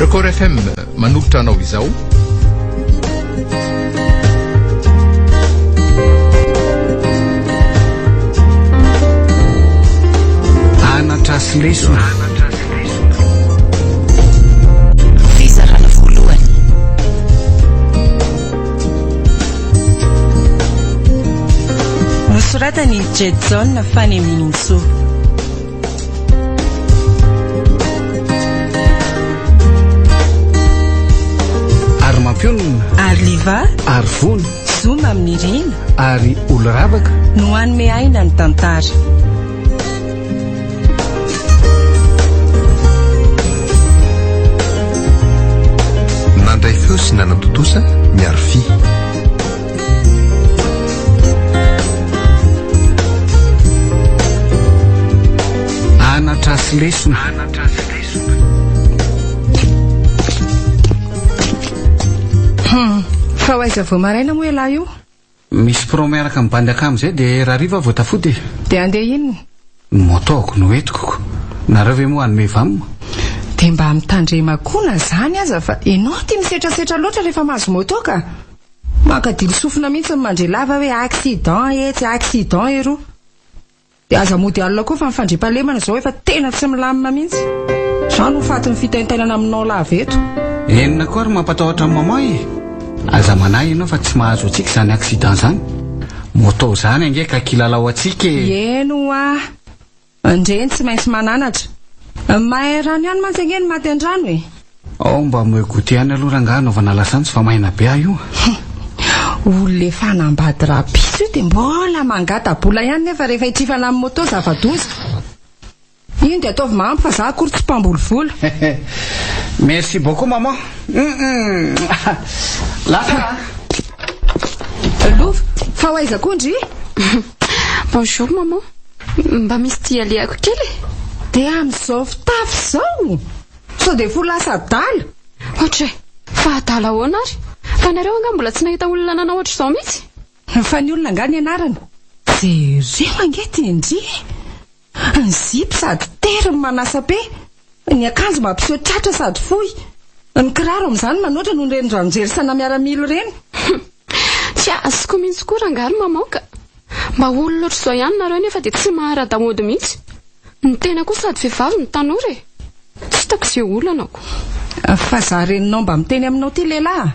Record FM manolotra anao izao. Anatra sy lesona. Fizarana voalohany. Nosoratany Jedson Faneminso. Armapionina, Arliva, Arvona, Zoma amin'ny rina, ary oloravaka no hanome aina ny tantara. Nandray feo sy nanantotosa miaro fi. anatra sy lesona. Fa hoaiza vao maraina moa elahy io? Misy pro miaraka mibandy akamo izay dia raha riva vao tafody. Dia andeha inona? Motaoko no entiko. Nareo ve moa hanome vamima? Dia mba mitandremakona zany aza fa ianao tia misetrasetra loatra rehefa mahazo moto ka. Makadilo sofina mihitsy mandre lava hoe accident etsy accident ero. Dia aza mody alina koa fa mifandripalemana izao efa tena tsy milamina mihitsy. Zany ho fatin'ny fitaintainana aminao lava eto. Enina koa ry mampatahotra amin'ny mama e. Aza manahy ianao fa tsy mahazo antsika izany accident izany. Moto izany ange ka kilalao antsika e. Eno andreny tsy maintsy mananatra. Mahay rano ihany mantsy ange ny maty an-drano e. Ao mba moegoty ihany aloha rangahy naovana lasany tsy fa mahina be aho io. Olona efa hanambady rapiso dia mbola mangata-bola ihany nefa rehefa hitrifana amin'ny moto zava-doza. Iny dia ataovy mampy fa za akory tsy mpamboly vola. Merci beaucoup maman. Lasa. Lova, fa hoaiza kondry? Bonjour maman. Mba misy tia liako kely. Dia amin'izao fitafy izao. Sao dia fo lasa dala. Ohatry fa adala ahoana ary? Fa nareo anga mbola tsy nahita olona nanao ohatr' izao mihitsy. Fa ny olona nga ny anarany. Jereo ange tindry. Ny zipo sady teriny manasa-pe. Ny akanjo mampiseho tratra sady fohy. Ny kiraro amin'izany manoatra no reny ranjerisana miaramilo reny. Tsy azoko mihitsy koa rangary maman ka. Mba olona ohatr'izao ihany nareo nefa dia tsy mahara-damody mihitsy. Ny tena koa sady vehivavy ny tanora e. Tsy hitako izay olana ako. Fa za reninao mba miteny aminao ty lehilahy.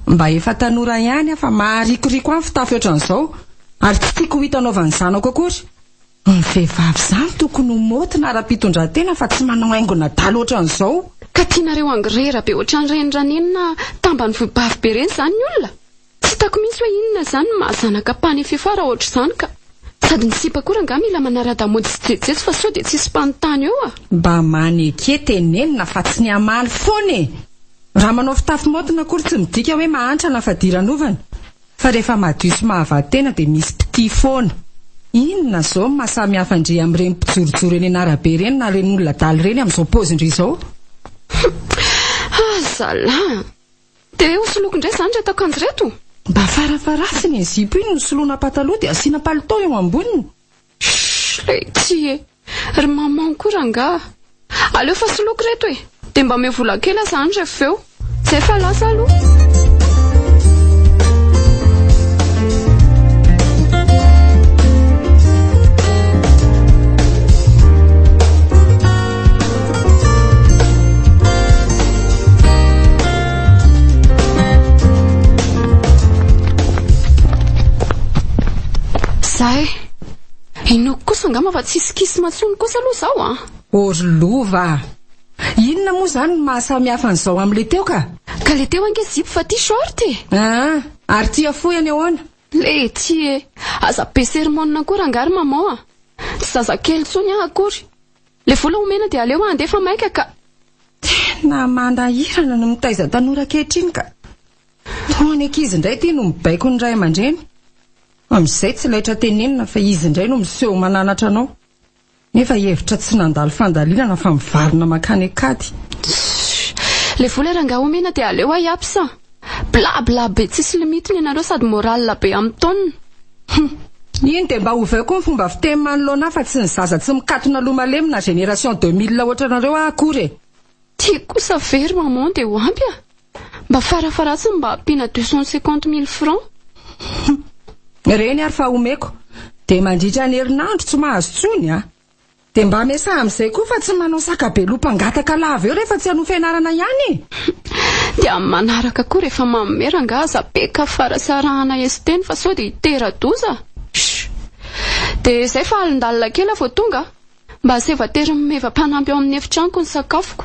Mba efa tanora ihany fa maharikoriko amin'ny fitafy ohatran'izao. Ary tsy tiako hitanaovany zanako akory. Ny vehivavy izany tokony ho motina ara-pitondran-tena fa tsy manao haingona dala ohatran'izao. Ka tianareo angirera be ohatran'ireny ranenina tambany vehivavy be reny izany ny olona. Tsy hitako mihitsy hoe inona izany mahazanaka pani fefara ohatr' izany ka. Sady ny sipa koa ranga mila manara-damody sy jejetsy fa sao dia tsisy mpanontany eo Mba maneke tenenina fa tsy ny amaly foana e. Raha manao fitafy motina akory tsy midika hoe mahantrana fa diranovana. Fa rehefa madio sy mahavadin-tena dia misy piti foana. Inona izao mahasamy hafa indre amin'ireny mpijorojoro eny anarabe ireny na ireny olona daly ireny amin'izao paozindry izao. Zala. Dia hosoloko indray izany reto akanjo reto? Mba farafarasiny ny zipo iny nosoloana pataloha dia asiana palitao eo amboniny. Lety e. Ry maman koa ranga. Aleo fa soloko reto e. Dia mba mevola kely izany rehefa eo. Tsy efa lasa aloha. Zay. Inoko kosa angama fa tsisy kisy matsony kosa aloha zao Ory lova. Inona moa izany mahasamy hafa an'izao amin'ilay teo ka? Ka le teo ange zipo fa t-shirt e. Ary tia fohy ahoana? Lety e. Aza be sermonina koa rangary maman Tsy zazakely tsony akory. Le vola omena dia aleo andefa maika ka. Tena mandahirana no mitaiza tanora kehitriny ka. Toa ny ankizy indray tia no mibaiko ny ray aman-dreny. Amin'izay tsy laitra tenenina fa izy indray no miseho mananatra anao. Nefa hevitra tsy nandalo fandalinana fa mivarina makany akady. Le vola ranga omena dia aleo aiapsa. Blabla be tsisy limitiny ianareo sady moral be amin'ny taonina. Iny dia mba ovay koa ny fomba fiteny manoloana fa tsy ny zaza tsy mikatona lomalemina génération 2000 ohatranareo akory. Tiako kosa very maman dia ho ampy a. Mba farafaratsiny mba ampiana 250 000 francs. Reny ary fa omeko dia mandritra ny herinandro tsy mahazo tsony a. Dia mba mesa amin'izay koa fa tsy manao sakabelompangataka lava eo rehefa tsy hanao fianarana ihany. Dia amin'ny manaraka koa rehefa mameranga aza beka farasarahana esteny fa sao dia itera-doza. Dia izay fa alindalina kely vao tonga mba sevatery meva-panampy ao amin'ny efitranoko ny sakafoko.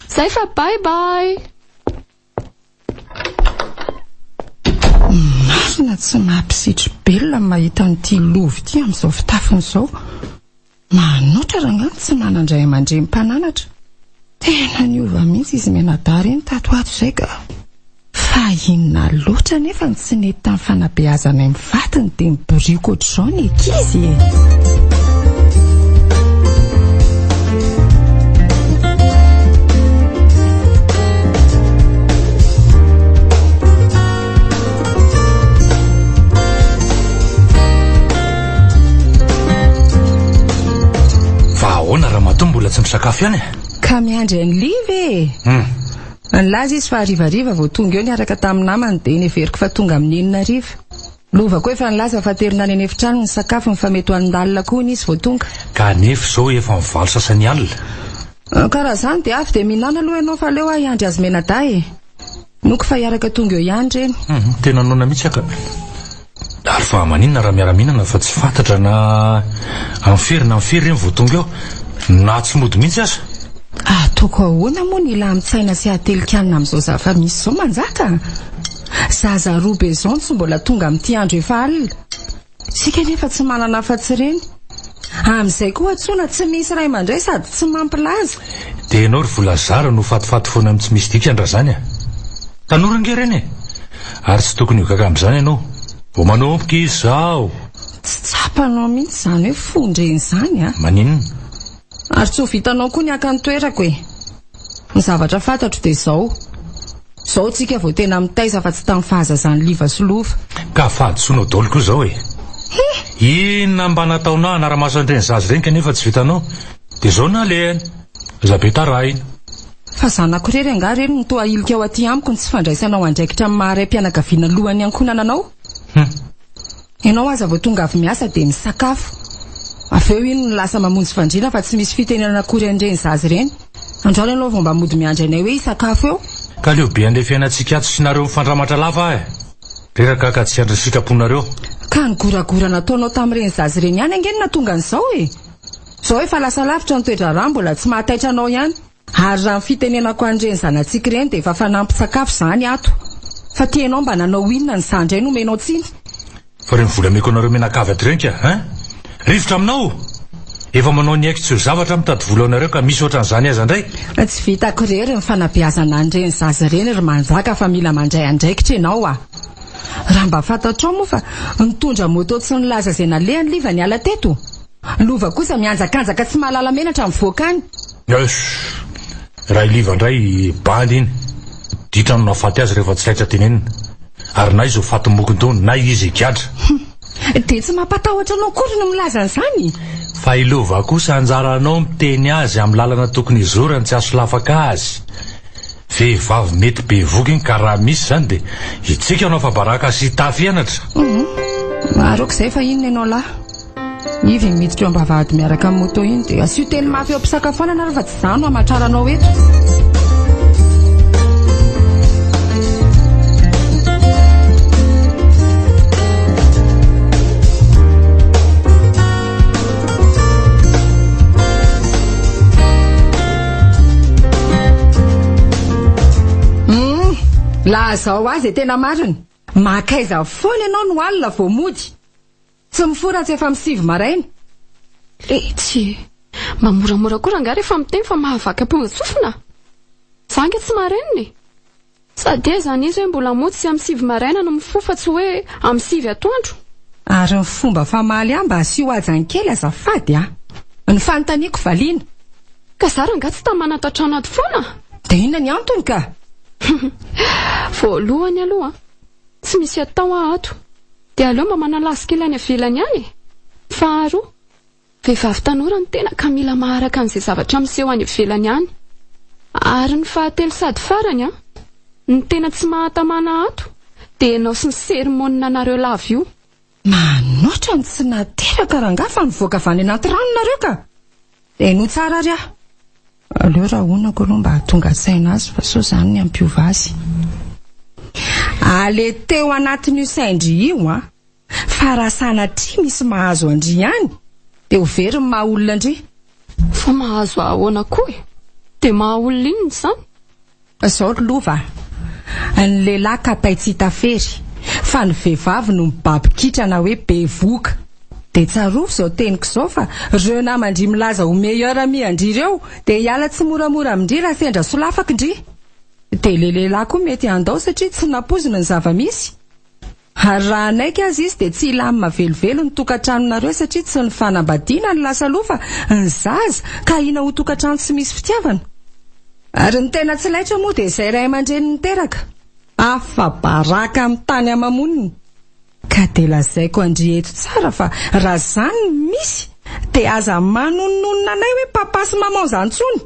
Zay fa bye bye. Marina tsy mampisitry belona mahita n'ity lovy ity amin'izao fitafin'izao. Manoatra rangano tsy manandray aman-dreny mpananatra. Tena niova mihitsy izy menadary eny tato ato izay ka. Fa inona loatra nefa ny tsy nety tamin'ny fanabeazana amin'ny vatiny dia miboriako ohatr'izao ny ankizy e. Ahoana raha matoa mbola tsy misakafo ihany? Ka miandry ny livy e. Nilaza izy fa harivariva vao tonga eo niaraka tamin'ny namany dia neveriko fa tonga amin'ny 9:00. Lova koa efa nilaza fa terina any efitrano ny sakafo ny fa mety ho andalina koa izy vao tonga. Kanefa izao efa mivalo sasany alina. Karaha izany dia avy dia mihinana aloha ianao fa aleo iandry azy menaday e. Noko fa hiaraka tonga eo ihany reny. Tena nona mihitsy aka. Ary fa maninona raha miara-mihinana fa tsy fantatra na amfery reny vao tonga eo na tsy mody mihitsy aza. Ataoko ahoana moa ny ila amin-tsaina sy atelikana amin'izao zava misy izao manjaka. Zaza roa be izao tsy mbola tonga amin'ity andro efa alina. Sika nefa tsy manana afa-tsy reny. Amin'izay koa atsoina tsy misy ray mandray sady tsy mampilaza. Dia ianao ry volazara no fatifaty foana amin'ny tsy misy dikandra zany a. Tanora nge reny e. Ary tsy tokony hokaka amin'izany ianao. Vao manomboka izao. Tsy tsapanao mihitsy izany hoe fondreny izany a. Maninona? Ary tsy ho vitanao koa ny akantoerako e. Ny zavatra fantatro dia izao. Izao tsika vao tena mitaiza fa tsy tamin'ny fahazazany liva sy lova. Ka fahadsoanao daholo koa izao e. Inona mba nataonao anara-maso an'ireny zaza ireny kanefa tsy vitanao? Dia izao na lehany. Zabe tarahina. Fa zanako irery anga reny no toa ilika ao aty amiko ny tsy fandraisanao andraikitra amin'ny maharay-pianakaviana lohany ankonananao. Ianao aza vao tonga avy miasa dia misakafo. Avy eo iny no lasa mamonjy fandriana fa tsy misy fitenenana akory an'ireny zaza ireny. Androany ianao vao mba mody miandry anay hoe hisakafo eo. Ka leo be an'ilay fiainantsika ato sy nareo mifandramatra lava e. Reraka ka tsy andry sitraponareo. Ka ny goragora nataonao tamin'ireny zaza ireny ihany angeny na tonga an'izao e. Izao efa lasa lavitra ny toetra raha mbola tsy mahataitra anao ihany. Ary raha ny fitenenako an'ireny zanantsika ireny dia efa fanampy sakafo izany ato. Fa tianao mba nanao inona ny sandray no menao tsiny. Fa reny volameko anareo menakavy ato ireny ka, rivotra aminao. Efa manao ny haiko tsy ho zavatra mitady vola anareo ka misy ohatran'izany aza indray. Tsy vitako irery ny fanabeazana an'ireny zaza ireny ry manjaka fa mila mandray andraikitra ianao a. Raha mba fantatrao moa fa nitondra moto tsy nilaza izay nalehany liva ny ala teto. Lova kosa mianjakanjaka tsy mahalala menatra mivoaka any. Raha iliva indray bandy iny. Ditra no nafaty azy rehefa tsy laitra tenenina. Ary na izy ho faty mokon-tony na izy higadra. Dia tsy mampatahotra anao kory no milaza an'izany. Fa ilova kosa anjaranao miteny azy amin'ny lalana tokony izorany tsy aso lafaka azy. Vehivavy mety be voky ka raha misy izany dia itsika anao fa baraka sy tafianatra. Maroko izay fa inona ianao lahy. Ivy miditra eo am-bavahady miaraka amin'ny moto iny dia asio teny mafy eo am-pisakafoanana rehefa tsy izany no hamatraranao eto. Laha zao azy tena marina. Makaiza foana ianao no alina vao mody. Tsy mifora tsy efa misivy maraina. Tsy mamoramora koa raha rehefa miteny fa mahavaka pongatsofina. Zange tsy maraina. Sady izany izy hoe mbola mody sy amin'ny sivy maraina no mifofa tsy hoe amin'ny sivy atoandro. Ary ny fomba famaly mba asio ajany kely azafady a. Ny fanontaniako valiana. Ka zara nga tsy tamanatatra anaty foana. Dia inona ny antony ka? Voalohany aloha tsy misy atao ato. Dia aleo mba manalasa kely any avelany any. Faharoa, vehivavy tanora ny tena ka mila maharaka an'izay zavatra miseho any ivelany any. Ary ny fahatelo sady farany ny tena tsy mahatamana ato dia ianao sy ny sermonina anareo lava io. Manoatra ny tsy nateraka ranga fa nivoaka avy any anaty ranonareo ka. Dia no tsara ry aho. Aleo raha honako aloha mba tonga saina azy fa so zany ny ampiova azy. Ale teo anatin'io saindry io fa raha sanatria misy mahazo andry ihany dia ho very ny maha olona andry. Fa mahazo ahoana koa dia maha olona inona izany? Izao lova ny lehilahy kapay tsy hita fery fa ny vehivavy no mibaby kitrana hoe be voka. Dia tsarovo izao teniko izao fa ireo namandry milaza ho meilleur ami andry ireo dia hiala tsy moramora amindry raha sendra solafaka indry. Dia le lehilahy koa mety handao satria tsy napozina ny zava-misy. Ary raha naika azy izy dia tsy ilamina velivelo ny tokantranonareo satria tsy ny fanambadiana ny lasa lofa ny zaza ka ina ho tokantrano tsy misy fitiavana. Ary ny tena tsy laitra moa dia izay ray aman-dreny niteraka. Afa baraka amin'ny tany amamoniny. Ka dia lazaiko andry eto tsara fa raha zany misy dia aza manononona anay hoe papa sy maman izany tsony.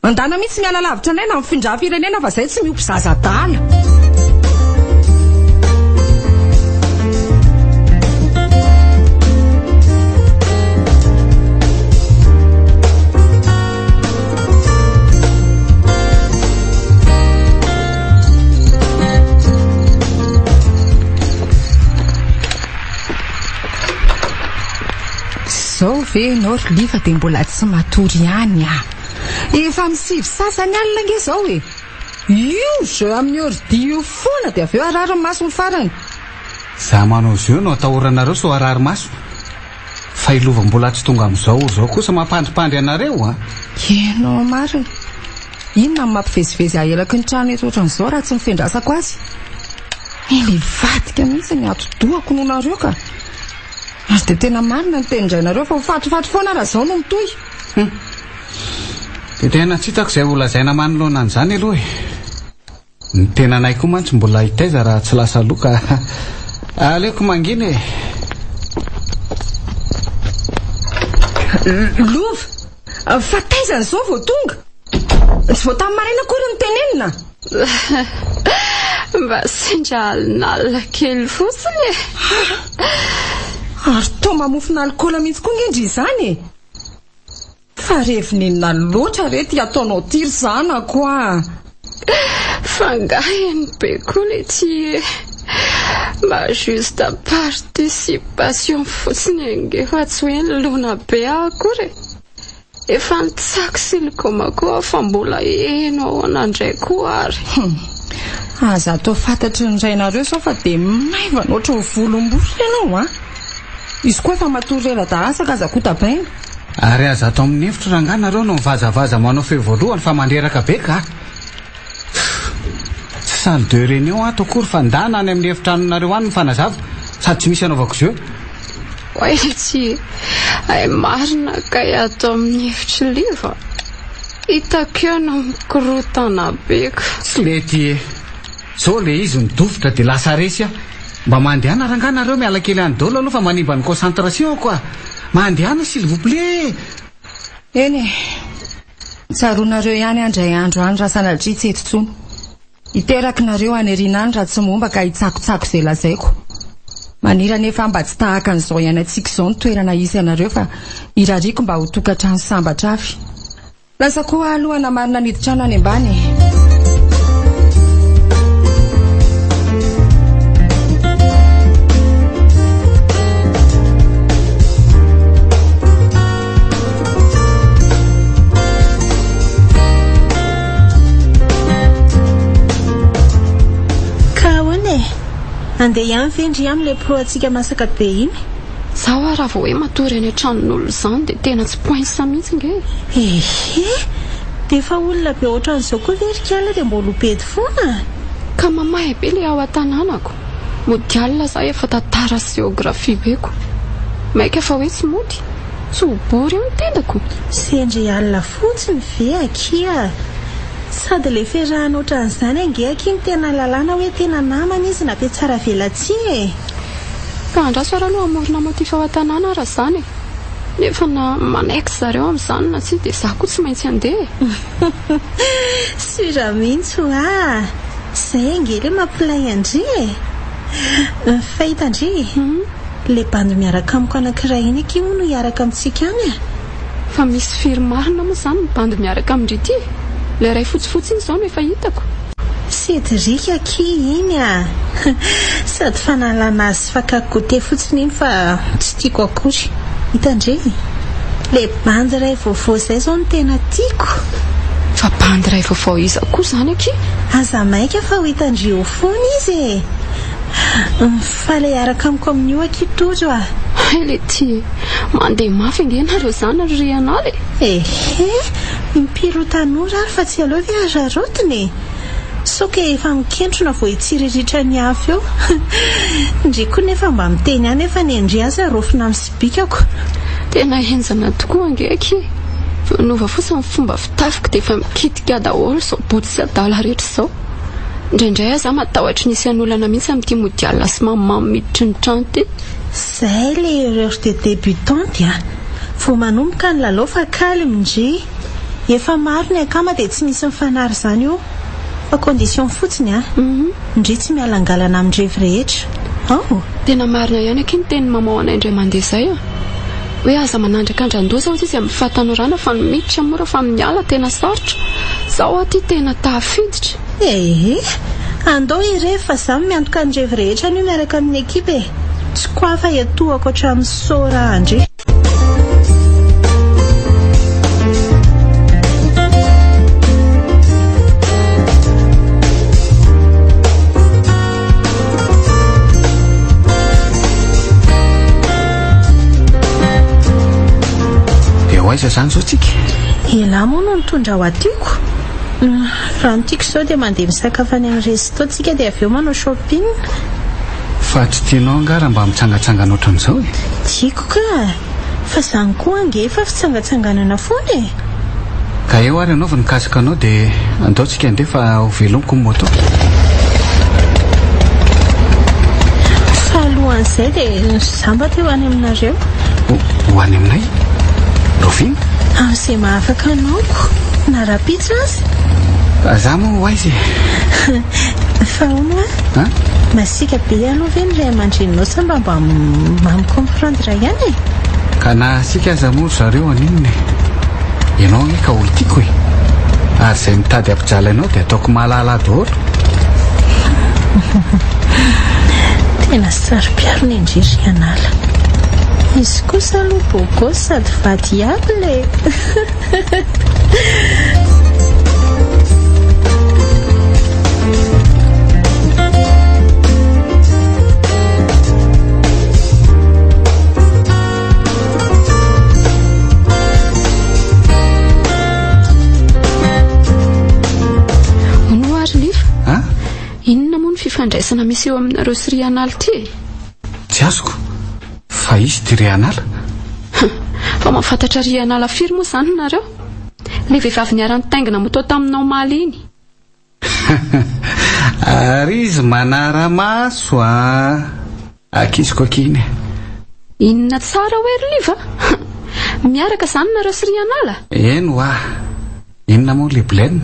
Andana mihitsy miala lavitra anay na amin'ny findram-pirenena fa izay tsy miompy zaza-dala. Zao ve ianao liva dia mbola tsy matory ihany efa misivy sasany alina nge zao io zao amin'ny ordi io foana dia avy eo arary maso ny farany. Za manao zio no atahoranareo so arary maso fa ilova mbola tsy tonga amin'izao zao kosa mampandripandry anareo Ianao marina inona ny mampivezivezy ahelaky ny trano eto ohatran'izao raha tsy mifendrasako azy. Ile vadika mihitsy ny atodohako noho nareo ka. Ary dia tena marina ny tenindrainareo fa ho fatofato foana raha izao no mitohy. Dia tena tsy hitako izay olazaina manoloana an'izany aloha ny tena anay koa mantsy mbola hitaiza raha tsy lasa loka. Aleoko mangina Lova fa taizany izao vao tonga tsy vao tamin'ny maraina kory ny tenenina. Mba sendra alinalina kely fotsiny Ary toa mamofina alikola mihitsy koa ngendry izany fa revinenina loatra rety ataonao tiry zanako fa ngaheny be koa le ty mba juste participation fotsiny ange fa tsy hoe nilona be akory efa nitsako silikoma koa fa mbola eno ahoana indray koa ary. Aza atao fantatry ny rainareo sao fa dia maivana ohatry ny volom-bory ianao izy koa fa matory rera-dahasaka aza kotabaina. Ary aza atao amin'ny hevitra ranganareo no mivazavaza manao feo voalohany fa mandreraka be ka tsy saly de réunion ato akory fa ndana any amin'ny hefitranonareo any ny fanazava sady tsy misy anaovako zio. Oetsy ay marina ka atao amin'ny hevitry liva hitako eo no mikorotana beko. Tsy lety zao le izy nidofotra dia lasa resy mba mandehana ranganareo miala kely any dolo aloha fa manimba ny concentration koa. Mandehana s'il vous plaît. Eny tsaronareo ihany andray andro any raha sanatria tsy eto tsony. Hiteraka nareo any ariana any raha tsy momba ka hitsakotsako izay lazaiko. Manira nefa mba tsy tahaka an'izao ihany antsika izao ny toerana isy anareo fa irariko mba ho tokantrano sambatra avy. Lasa koa alohana marina niditra any ambany. Andeha ihany vendry amin'ilay proantsika masaka be iny. Zaho raha vao hoe matory any an-tranon'olona izany dia tena tsy poinsa mihitsy nge. Dia efa olona be ohatran'izao koa verikala dia mbola lopety foana. Ka mamahay be ilay ao an-tanànako. Modialina zaho efa tantara sy géographie beko. Maika efa hoe tsy mody. Tsy ho bory eo ny tendako. Sendry alina fotsiny ve akia. Sady le ferahana ohatran'izany ange aky ny tena lalàna hoe tena namana izy na be tsara velatsy Ka andraso ara aloha amorona motifa ao an-tanàna raha izany. nefa na manaiky zareo amin'izany na tsy dia za koa tsy maintsy handeha. Sura mihitsy zay angely mampilay andry fahita andry le bandy miaraka amiko anankiray iny aky no hiaraka amintsika any fa misy firy marina moa izany ny bandy miaraka amindry ity le ray fotsifotsy iny izao no efa hitako. Cédric aky iny sady fanalana azy fakagote fotsiny iny fa tsy tiako akory. Hitandre le bandy ray vaovao zay zao no tena tiako. Fa bandy ray vaovao iza koa zany aky? Aza maika fa ho hitandre eo foana izy fa le araka amiko amin'io aky tojo le ty mandeha mafy angenareo zany ry Rianala mipiro tanora ary fa tsy aloha ve azarotiny soka efa mikentrona vo itsiririritra ny afo eo ndriko nefa mba miteny any efa ny endry azy arofina amin'ny sibikako. Tena henjana tokoa angeky nova fotsiny fomba fitafiko dia efa mikitika daholo zao boty sy adala rehetra izao. Indraindray aza matahotra nisy an'olana mihitsy amin'ity modiala sy mamimamy miditry ny trano ty. Zay le erreur de débutante vao manomboka ny lalao fa kalimindry efa maro ny akama dia tsy misy mifanary izany io fa condition fotsiny indry tsy mialangalana amin'ny revi rehetra. Tena marina ihany aky ny teny mamao anay indray mandeha zay hoe aza manandraka andran-doza ozy izy amin'ny fahatanorana fa ny miditra mora fa miala tena sarotra zao aty tena tafiditra. Andao ire fa zany miantoka ny revi rehetra ny miaraka amin'ny ekipa tsy koa fa etoako hatramin'ny sora andry. Aiza zany zao tsika? Ela moa no nitondra ho atiako. Raha ny tiako izao dia mandeha misakafo any amin'ny resto tsika dia avy eo manao shopping. Fa tsy tianao angara mba mitsangatsangana ohatran'izao Tiako ka fa zany koa ange efa fitsangatsanganana foana ka eo ary ianao vao nikasaka anao dia andaontsika andeha fa ho velomiko ny moto. Fa alohan'izay dia zamba teo any aminareo. Ho any aminay? Rovina? Amin'izay mahafaka anaoko na rapitra azy. Za moa ho aizy. Fa hono masika be aloha ve ny ray aman-dreninao sa mba mamicomprendre ihany ka na sika aza moa zareo aninony ianao ny ka olo tiako ary izay mitady ampijala ianao dia ataoko mahalala daholo. Tena saro-piaro ny indry Rianala. Izy kosa aloha bogosy sady vady aby le ono ary lifa inona moa ny fifandraisana misy eo aminareo sy Rianala ty? Tsy azoko fa izy ty Rianala. Fa mahafantatra Rianala firy moa zany nareo le vehivavy niaran-taingina moto taminao maly iny. Ary izy manara-maso akiziko akiny. Inona tsara hoe ry liva miaraka zany nareo sy Rianala? Eno inona moa le blème?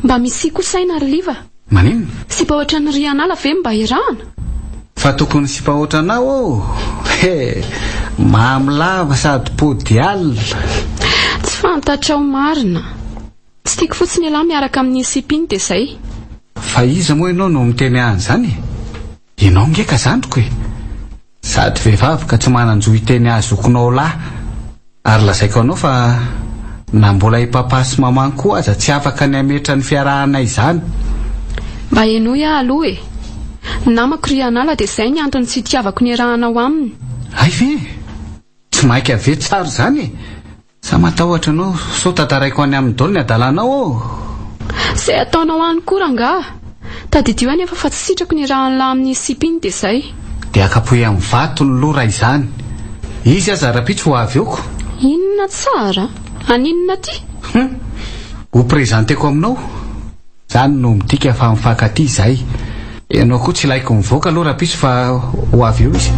Mba misy kosaina ry liva. Maninona? Sy mba ohatran'ny Rianala ve mba irahana? Fa tokony sy mba ohatranao mamilava sady pody alina. Tsy fantatra ao marina. Tsy tiako fotsiny elahy miaraka amin'ny sipiny dia zay. Fa iza moa ianao no miteny any zany? Ianao ngeka zandriko sady vehivavy ka tsy manan-jo hiteny azy zokonao lahy ary lazaiko anao fa na mbola hipapasy mamany koa aza tsy afaka ny ametra ny fiarahanay izany. Mba enoy aloha namako Rianala dia zay ny antony tsy itiavako ny rahanao aminy. Ay ve? Tsy maika ave tsara zany sa matahotra anao so tantaraiko any amin'ny dolo ny adalanao Zay ataonao any koranga tadidio any efa fa tsy sitrako ny rahan'lahy amin'ny sipiny dia zay. Dia akapoe amin'ny vato ny lora izany. Izy aza rapitso ho avy eoko. Inona tsara? Aninona ty? Ho prezanteko aminao. Zany no midika fa mifankaty izay. Ianao koa tsy laiko mivoaka aloha rapitso fa ho avy eo izy.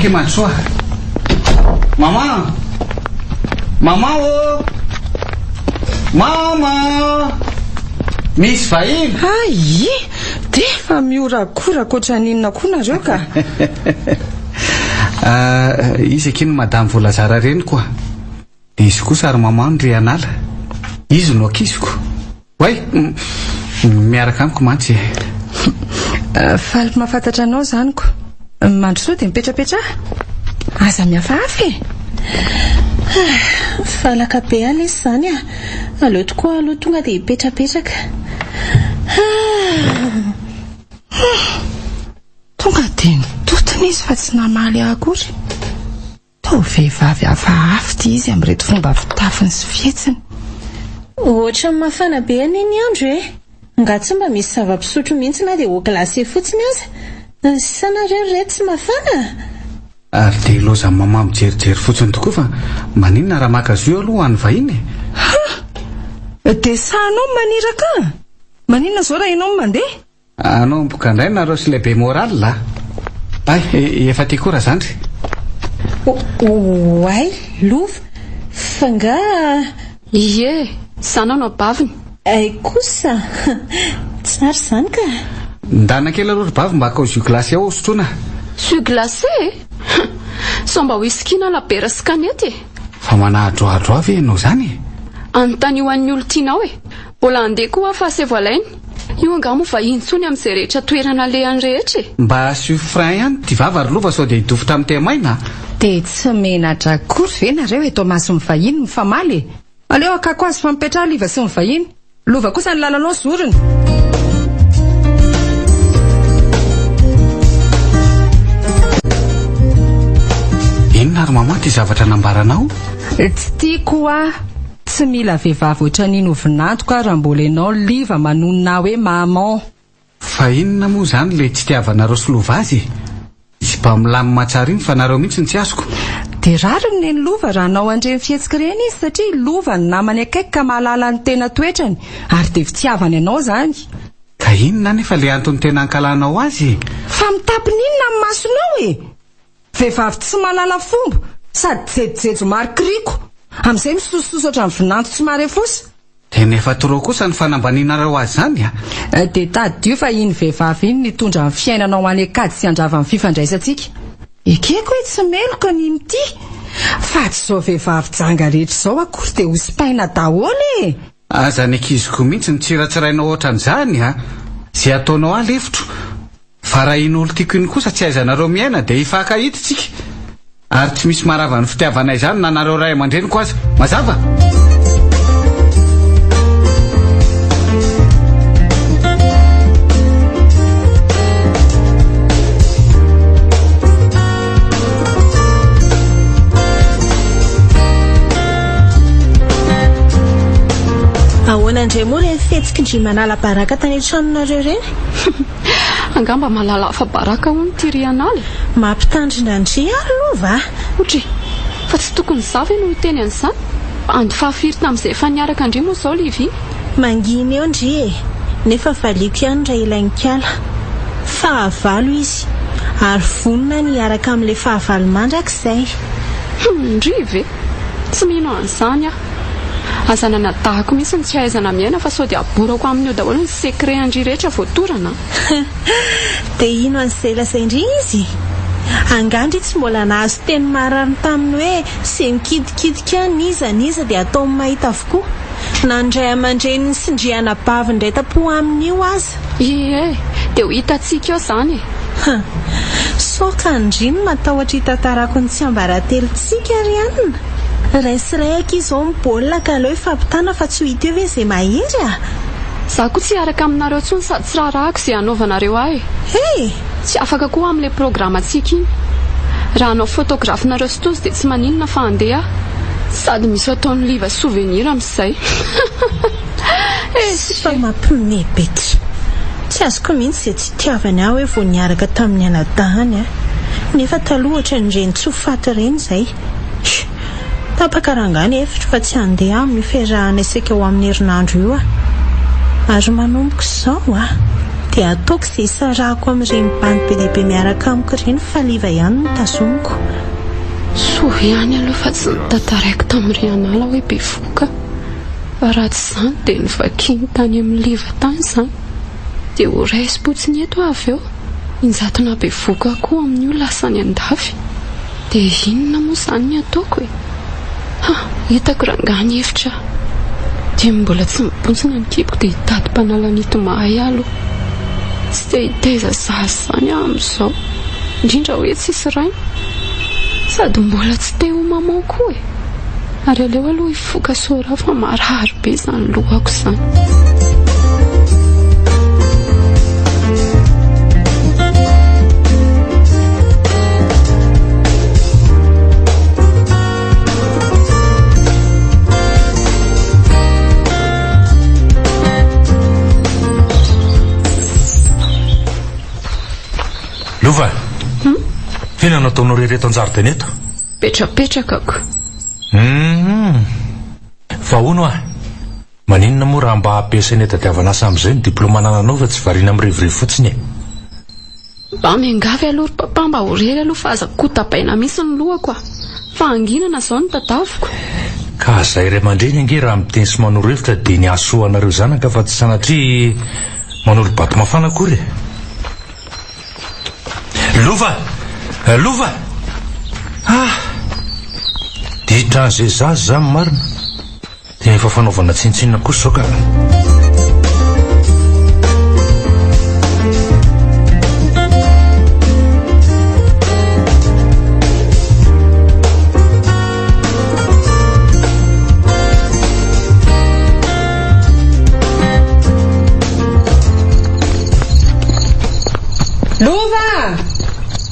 Okey matsoa. Mama! Mama ô! Mama! Misy vahiny. Ai, dia fa miorakorako ohatran'inona koa nareo ka. Izy akino madame Volazara reny koa. Dia izy kosa ary mama Andry anala. Izy no akiziko. Way, miaraka amiko mantsy. Faly mahafantatra anao zaniko. Mandrosoa dia mipetrapetra. Aza miafafy e. Falaka be ala izy zany a. Aleo tokoa aloha tonga dia hipetrapetraka. Tonga dia nitotona izy fa tsy namaly akory. Tao vehivavy hafahafa ity izy amin'ireto fomba fitafiny sy fietsiny. Ohatra ny mafana be an'iny andro e. Nga tsy mba misy zava-pisotro mihitsy na dia ho glasé fotsiny aza. Sanareo reto tsy mafana. Ary dia loza mama mijerijery fotsiny tokoa fa maninona raha maka zo aloha any vahiny. Dia sahanao maniraka. Maninona zao raha ianao mandeha? Anao mbokandray nareo sy lehibe moraly la. Ay, efa ty koa raha zandry. Oay, lova. Fa nga... Ie, sanao no baviny. Ay kosa. Tsara zany ka. Ndana kely aloha bavy mba haka jus glacé ao sotroina. Jus glacé? So mba whisky na labera sy kanety. Fa manahadroadro avy ianao zany. Anontany ho an'ny olo tianao e. Mbola andeha koa fa se voalainy. Io anga mo vahiny tsony amin'izay rehetra toerana lehan'ny rehetra e. Mba asio frein ihany ty vava ary lova sao dia hidofo tamin'ny temaina. Dia tsy menatra akory ve nareo eto maso mivahiny mifamaly. Aleo akako azy fa mipetraha liva sy mivahiny. Lova kosa ny lalanao zorony. Inona ary mama ty zavatra nambaranao? Tsy tiako tsy mila vehivavy ohatran'iny ovinantoka raha mbola ianao liva manonona hoe maman. Fa inona moa zany le tsy tiavanareo sy lova azy? Tsy mba milamina tsara iny fa nareo mihitsy ny tsy azoko. Dia rariny ny lova raha nao andreny fihetsika ireny izy satria lova ny namany akaiky ka mahalala ny tena toetrany ary dia fitiavany anao zany. Ka inona nefa le antony tena ankalanao azy? Fa mitapiny inona amin'ny masonao e. Vehivavy tsy malala fomba sady jejojejo marikiriko. Amin'izay misosososo ohatran'ny vinanto tsy mare fosy. Dia nefa toro kosa ny fanambaninareo azy zany a. Dia tadio fa iny vehivavy iny nitondra ny fiainanao any akady sy andrava ny fifandraisantsika. Ekeko hoe tsy meloka ny mity. Fa tsy zao vehivavy janga rehetra zao akory dia ho sipaina daholo e. Aza ny akiziko mihitsy ny tsiratsirainao ohatran'izany a. Zay ataonao alefitro. Fa raha iny olo tiako iny kosa tsy aizanareo miaina dia hifankahititsika. Ary tsy misy marava ny fitiavanay izany na nareo ray aman-dreniko aza. Mazava? Ahoana indray moa ilay fihetsika-ndry manala baraka tany an-tranonareo ireny? Angamba malala fa baraka hono ty Rianala. Mampitandrina Ndry ary lova. Otry, fa tsy tokony zava no hiteny an'izany. Andy fahafiry tamin'izay efa niaraka Ndry moa zao Livy. Manginy eo Ndry e. Nefa valiako ihany raha ilainy kiala. Fahavalo izy ary vonona niaraka amin'ilay fahavalo mandrakizay. Ndry ve? Tsy mino an'izany aho. Aza nanadahako mihitsy ny tsy ahaizana miaina fa sao dia aborako amin'io daholo ny sekret Ndry rehetra voatorana. Dia ino an'izay lazaindry izy? Angandry tsy mbola nahazo teny marary taminy hoe se mikidikidika niza dia atao mahita avokoa. Nandray aman-dreny sy ndriana bavy indray tapo amin'io aza. Ie, dia ho hitantsika eo zany e. Soka Ndry no matahotra hitantarako ny tsy ambaratelontsika ry anina. Raisyray akizy ao mibaolina ka aleo ifampitana fa tsy ho hita eo ve izay mahery a. Zaho koa tsy hiaraka aminareo tsony sady tsy raharahako izay hanaovanareo ahy. Hey! Tsy afaka koa amin'ilay programantsika iny. Raha anao fotografinareo sy tozy dia tsy maninona fa handeha sady misy ataon'ny liva souvenir amin'izay. Sy fa mampiomehy betra. Tsy azoko mihitsy izay tsy tiavany aho hoe vao niaraka tamin'ny anadahany a. Nefa taloha ohatran'ireny tsy ho faty ireny izay. Tapakarangany efitra fa tsy handeha amin'ny fiarahana isika ao amin'ny herinandro io a. Ary manomboka izao a. dia ataoko izay sarako amin'ireny bany be lehibe miaraka amiko ireny fa liva ihany no tazomiko. Soa ihany aloha fa tsy nitantaraiko tamin'ny anala hoe bevoka. Fa raha tsy izany dia nivakiny tany amin'ny liva tany izany. Dia ho raisy potsiny eto avy eo. Injatona bevoka koa amin'ny io lasany andafy. Dia inona moa izany ny ataoko e? Hitako rangany hevitra. Dia mbola tsy mibontsina ny kiboko dia hitady mpanala nito mahay aloha. Tsy dia hitaiza zaza izany amin'izao. Indrindra hoe tsisy rainy. Sady mbola tsy te ho maman koa e. Ary aleo aloha hifoka sora fa marary be izany lohako izany. Lova, fiana nataonao rehetra an-jaridaina eto? Petrapetrakako. Fa hono maninona moa raha mba hampiasaina tadiavana asa amin'izay ny diplôma nananao fa tsy variana amin'irivorivo fotsiny e? Mba miangavy aloha ry papa mba ho rery aloha fa aza kotapaina misy ny lohako fa anginana izao ny tadaviko. Ka izay ray aman-dreny ange raha miteny sy manoro-hevitra dia ny asoanareo zanaka fa tsy sanatria manolo bato mafana akory. Lova! Lova! Ditra an'izay zaza izany marina dia efa fanaovana tsintsinina kosa izao ka.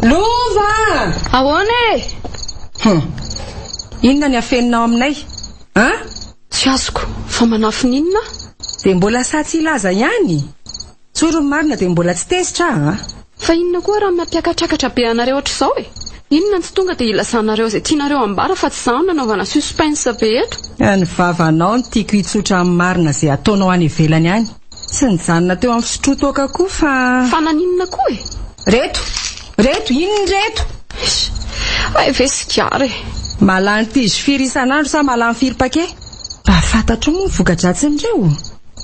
Lova! Ahoana e? Inona ny afeninao aminay? Tsy azoko, fa manafininona? Dia mbola satsy ilaza ihany. Tsoro marina dia mbola tsy tezitra Fa inona koa raha mampiakatrakatra be anareo ohatr'izao e? Inona tsy tonga dia ilasanareo izay tianareo ambara fa tsy izany nanaovana suspense be eto? Ny vavanao no tiako hitsotra amin'ny marina izay ataonao any ivelany any. Tsy nijanona teo amin'ny fisotrotoaka koa fa... Fa naninona koa e? Reto, inona reto? Ay vesikara e. Malany tizy firy isan'andro sa malany firy pake? Mba fantatro moa ny voka-dratsy amin'ireo.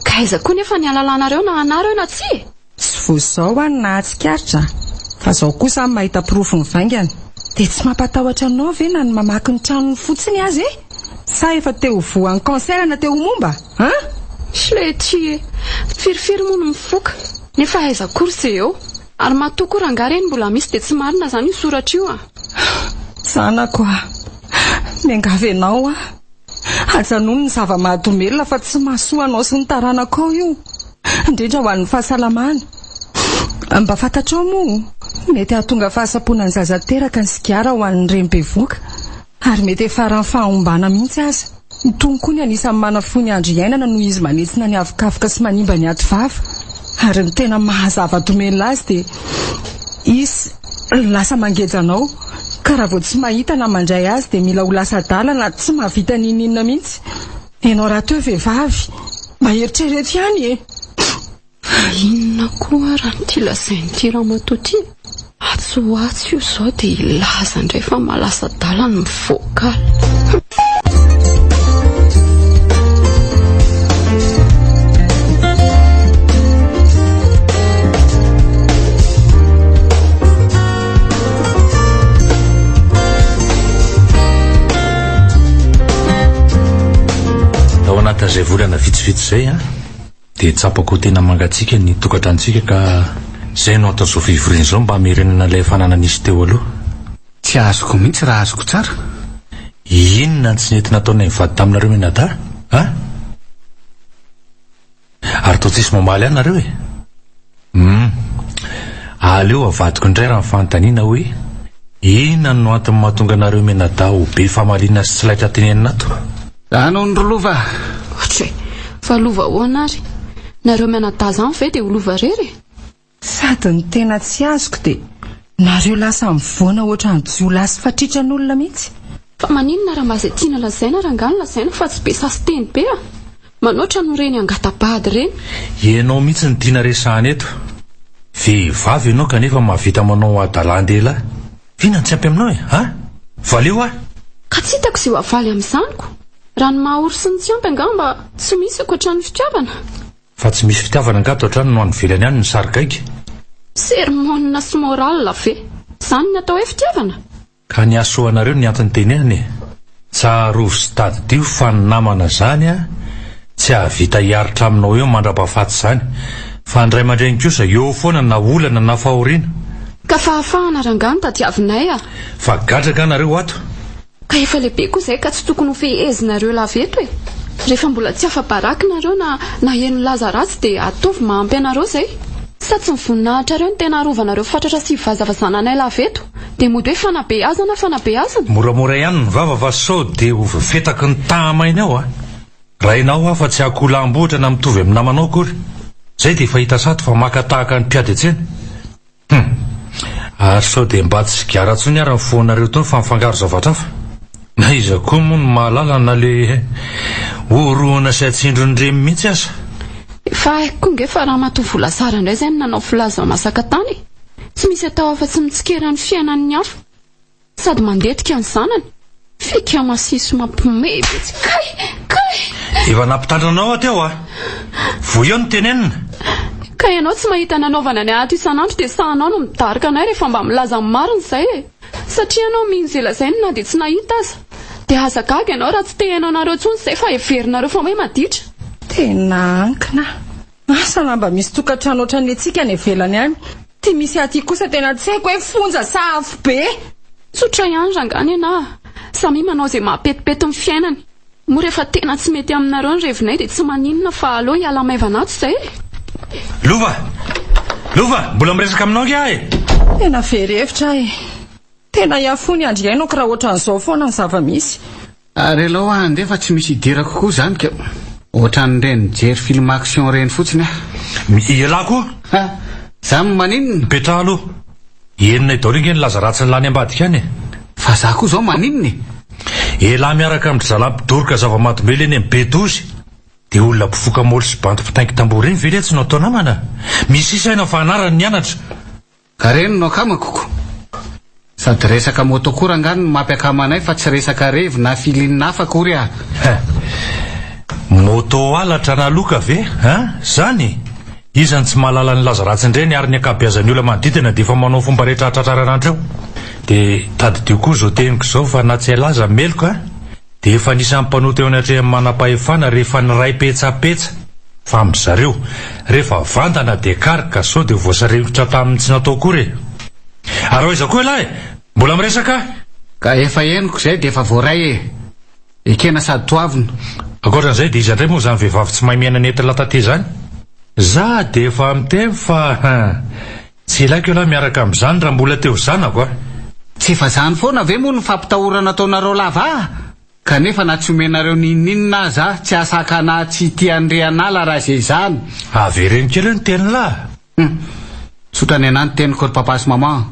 Ka aiza koa nefa ny alalanareo na anareo na tsy e? Tsy voizao any na atsikaritra. Fa izao kosa mahita pirofo ny vaingana. Dia tsy mampatahotra anao ve na ny mamaky ny tranony fotsiny azy e? Sa efa teo voan'ny kansera na teo momba? Slety e. Firifiry moa no mifoka. Nefa aiza kory izay eo? Ary matoko rangareny mbola misy dia tsy marina izany io soratra io Zanako miangavy ianao Hajanony ny zava-mahatomelona fa tsy mahasoa anao sy ny taranakao io. Indrindra ho an'ny fahasalamana. Mba fantatrao moa, mety hahatonga fahasapoana ny zaza teraka ny sigara ho an'ny rem-bevoka. Ary mety efa fahombana mihitsy aza. Itony koa ny anisan'ny manafony andro iainana noho izy manetsina ny avokafoka sy manimba ny ativava. Ary ny tena mahazava-domelona azy dia izy lasa mangejanao. Ka raha vao tsy mahita na mandray azy dia mila ho lasa dalana tsy mahavita ninina mihitsy. Ianao raha teo vehivavy, mba eritrereto ihany e. Inona koa raha ty lazainy ty ramatoa ty? Atsoatso io izao dia ilaza indray fa malasa dalana ny vokaly. Izay volana vitsivitsy izay dia tsapako tena mangatsika ny tokantrantsika ka izay no ataon'izao fivoriana izao mba hamerenana ilay fanananisy teo aloha. Tsy azoko mihitsy raha azoko tsara. Inona tsy nentina ataonay mivady taminareo menada? Ary toa tsisy mamaly ihany nareo e. Aleo avadiko indray raha mifantaniana hoe inona no antony mahatonga anareo menada ho be famaliana sy tsy laitra tenenina ato. Anao ny rolova. Fa lova hoana ary? Nareo menada zany ve dia ho lova rery? Sady ny tena tsy azoko dia nareo lasa mivoana ohatra ny jiolahy sy fatritran'olona mihitsy. Fa maninona raha mba izay tiana lazaina rangano lazaina fa tsy be sasy teny be Manoatra no reny angatabady reny. Ianao mihitsy ny tiana resahana eto. Vehivavy ianao kanefa mahavita manao adalan-dehilahy. Fihinany tsy ampy aminao e, valeo Ka tsy hitako sy ho avaly amin'izaniko. Raha ny maha orosy tsy ampy angamba tsy misy ankoatrany fitiavana. Fa tsy misy fitiavana angato ohatrany no any velany ihany ny sarikaika. Sermonina sy morale ve? Izany ny atao hoe fitiavana. Ka ny asoanareo ny antony teneny. Tsarovy sy tadidio fa ny namana zany tsy ahavita hiaritra aminao eo mandra-pahafaty zany. Fa ndray mandreny kosa eo foana na olana na fahoriana. Ka fahafahana rangano tadiavinay Fa gadraka nareo ato. Ka efa lehibe koa izay ka tsy tokony ho fehezinareo laveto e. Rehefa mbola tsy afa-baraky nareo na heno laza ratsy dia ataovy mahampy anareo izay. Sa tsy mivoninahitra reo ny tena arovanareo fatratra sy vazavazana anay laveto. Dia mody hoe fanabeazana. Moramora ihany ny vava fa sao dia ho fetaky ny tahamaina ao Raha ianao fa tsy akolam-boatra na mitovy amin'ny namanao kory. Zay dia fahita sato fa makatahaka ny mpiady atsena. Ary sao dia mba tsy sigara-tsony ary ny foanareo tony fa mifangaro zavatra hafa. Na iza koa moa ny mahalala na le oroana sy atsindro ny remy mihitsy aza. Fa haiko nge fa raha matoa vola sara indray izay nanao filaza masaka tany. Tsy misy atao afa tsy mitsikera ny fiainan'ny hafa. Sady mandetika ny zanany. Fika masiso mampimebetsy. Kay! Efa nampitandranao ateo Voy eo ny tenenina. Ka ianao tsy mahita nanaovana ny ato isanandro dia sahanao no midarika anay rehefa mba milaza ny marina izay e. Satria ianao mihinjela izay na dia tsy nahita aza. Dia aza gaga ianao raha tsy te hainao tsony izay fa heverinareo fa hoe maditra. Tena ankina. Asa lamba misy tokantrano ohatran'ny antsika ny ivelany any. Ty misy aty kosa tena tsy haiko hoe fonja sa afo be. Tsotra ihany rangany ianao. Samy manao izay mahapetipety ny fiainany. Moa rehefa tena tsy mety aminareo ny revinay dia tsy maninona fa aleo hiala maivana ato izay. Lova, mbola miresaka aminao nge Tena verevitra Tena iafony andriainako raha ohatran'izao foana ny zava-misy. Ary alao andefa tsy misy idirako koa zany ka. Ohatran'ireny jery film action reny fotsiny Ialako Zamy maninona? Petra aloha. Enina idaolo nge ny laza ratsy ny lany ambadika any Fa za koa zao maninona Elahy miaraka amin'ny zalampidoroka zava-mahadombely eny amin'ny Betozy. Dia olona mpifoka moly sy banto mpitaingy tamboho reny ve tsy no atao namana. Misy isaina fa anarany nianatra. Ka reny no akamakoko. Sady resaka motokoa ngany no mampiakamanay fa tsy resaka revi na filinina hafa kory Moto alatra na loka ve Zany izany tsy mahalala ny laza ratsy indreny ary ny akabeazan'ny olona manodidina dia efa manao fomba rehetra tratraranandro eo. Dia tadidio koa zao teniko izao fa na tsy alaza meloko dia efa nisan'ny mpanoto eo anatrehan'ny manam-pahefana rehefa ny ray petsapetsa. Fa amin'izareo rehefa vandana dia karika sao dia voasarevotra tamin'ny tsy natao kory. Ary iza koa lahy mbola miresaka Ka efa henoko izay dia efa voaray ekena sady toavina. Ankoatran'izay dia iza indray moa izany vehivavy tsy mahay miaina nentina latate zany. Za dia efa miteny fa tsy ilaiko lahy miaraka amin'izany raha mbola teo zanako Tsy efa zany foana ve moa ny fampitahorana ataonareo lava kanefa na tsy omenareo ninina aza tsy asaka na tsy tiandreanala raha izay zany. Avereny kely ny teny lahy. Tsotra ny anany teniko ry papa sy mama.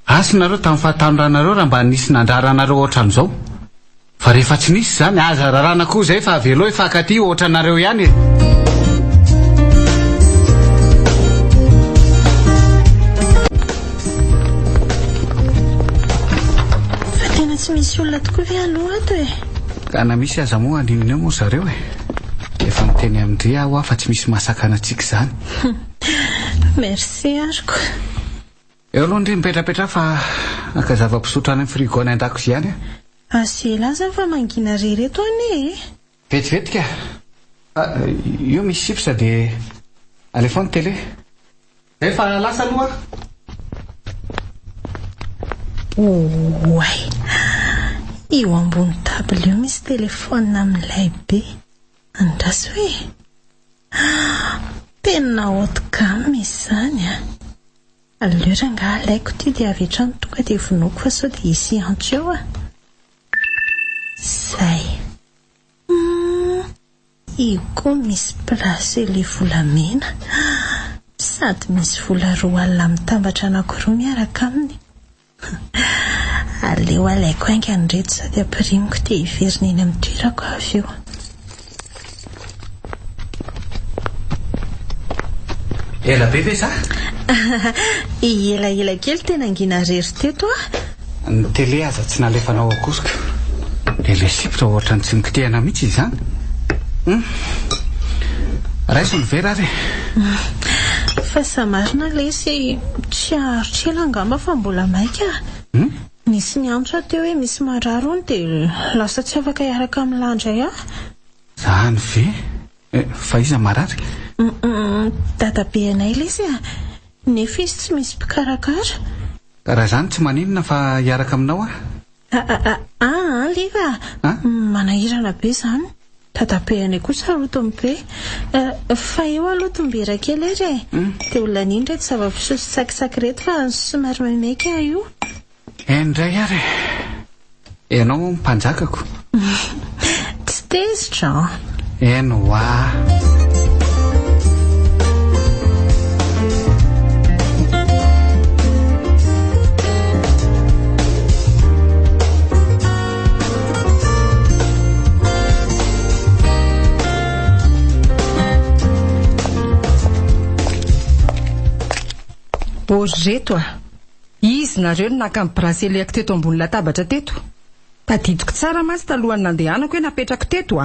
Asonareo tamin'ny fahatanoranareo raha mba nisy nandraranareo ohatran'izao. Fa rehefa tsy nisy zany aza rarana koa izay fa avelo efakaty ohatranareo ihany Tena tsy misy olona tokoa ve aloha ato Ka na misy aza moa aninona eo moa zareo efa miteny amindry aho fa tsy misy masakana antsika zany. Merci ariko. Eo aloha ndry mipetrapetra fa akazava-pisotra any amin'ny frigo any an-dakozia any Asela aza fa mangina rereto ane Vetivetika io misy sipsa dia alefa ny tele. Efa lasa aloha Oay, io ambony table io misy telefona amin'ilay be. Andrasy hoe penina haute-gamme misy zany Aleo ranga alaiko ty dia avy hatrany tonga dia vonoako fa sao dia hisy antso eo Zay io koa misy plasy ilay volamena sady misy vola 2 alina mitambatra anankiroa miaraka aminy. Aleo alaiko haingany reto sady ampirimiko dia hiverina eny amin'ny toerako avy eo. Ela be ve sa? Elaela kely tena angina rery teto Ny tele aza tsy nalefanao akosoka. Le sipitra ohatra ny tsy nikitehana mihitsy izany. Raiso ny vera ary. fa samarina lesy tsy aharotrela angamba fa mbola maika. Nisy ny antso teo hoe misy mararony dia lasa tsy afaka hiaraka amin'ny landra Zany ve? Fa iza marary? Dadabe anay lesy nefa izy tsy misy mpikarakara. Raha zany tsy maninona fa hiaraka aminao leva manahirana be zany. Dadabe anay kosa rotony be. Fa eo aloha tombera kely ary dia olona nindra tsy zava-pisotro sakisaky reto fa somary maimaiky io. Indray ary. Ianao mpanjakako. Tsy tezitra. Eno Reto izy nareo no naka bracelet teto ambony latabatra teto. Tadidiko tsara mantsy talohany nandehanako hoe napetrako teto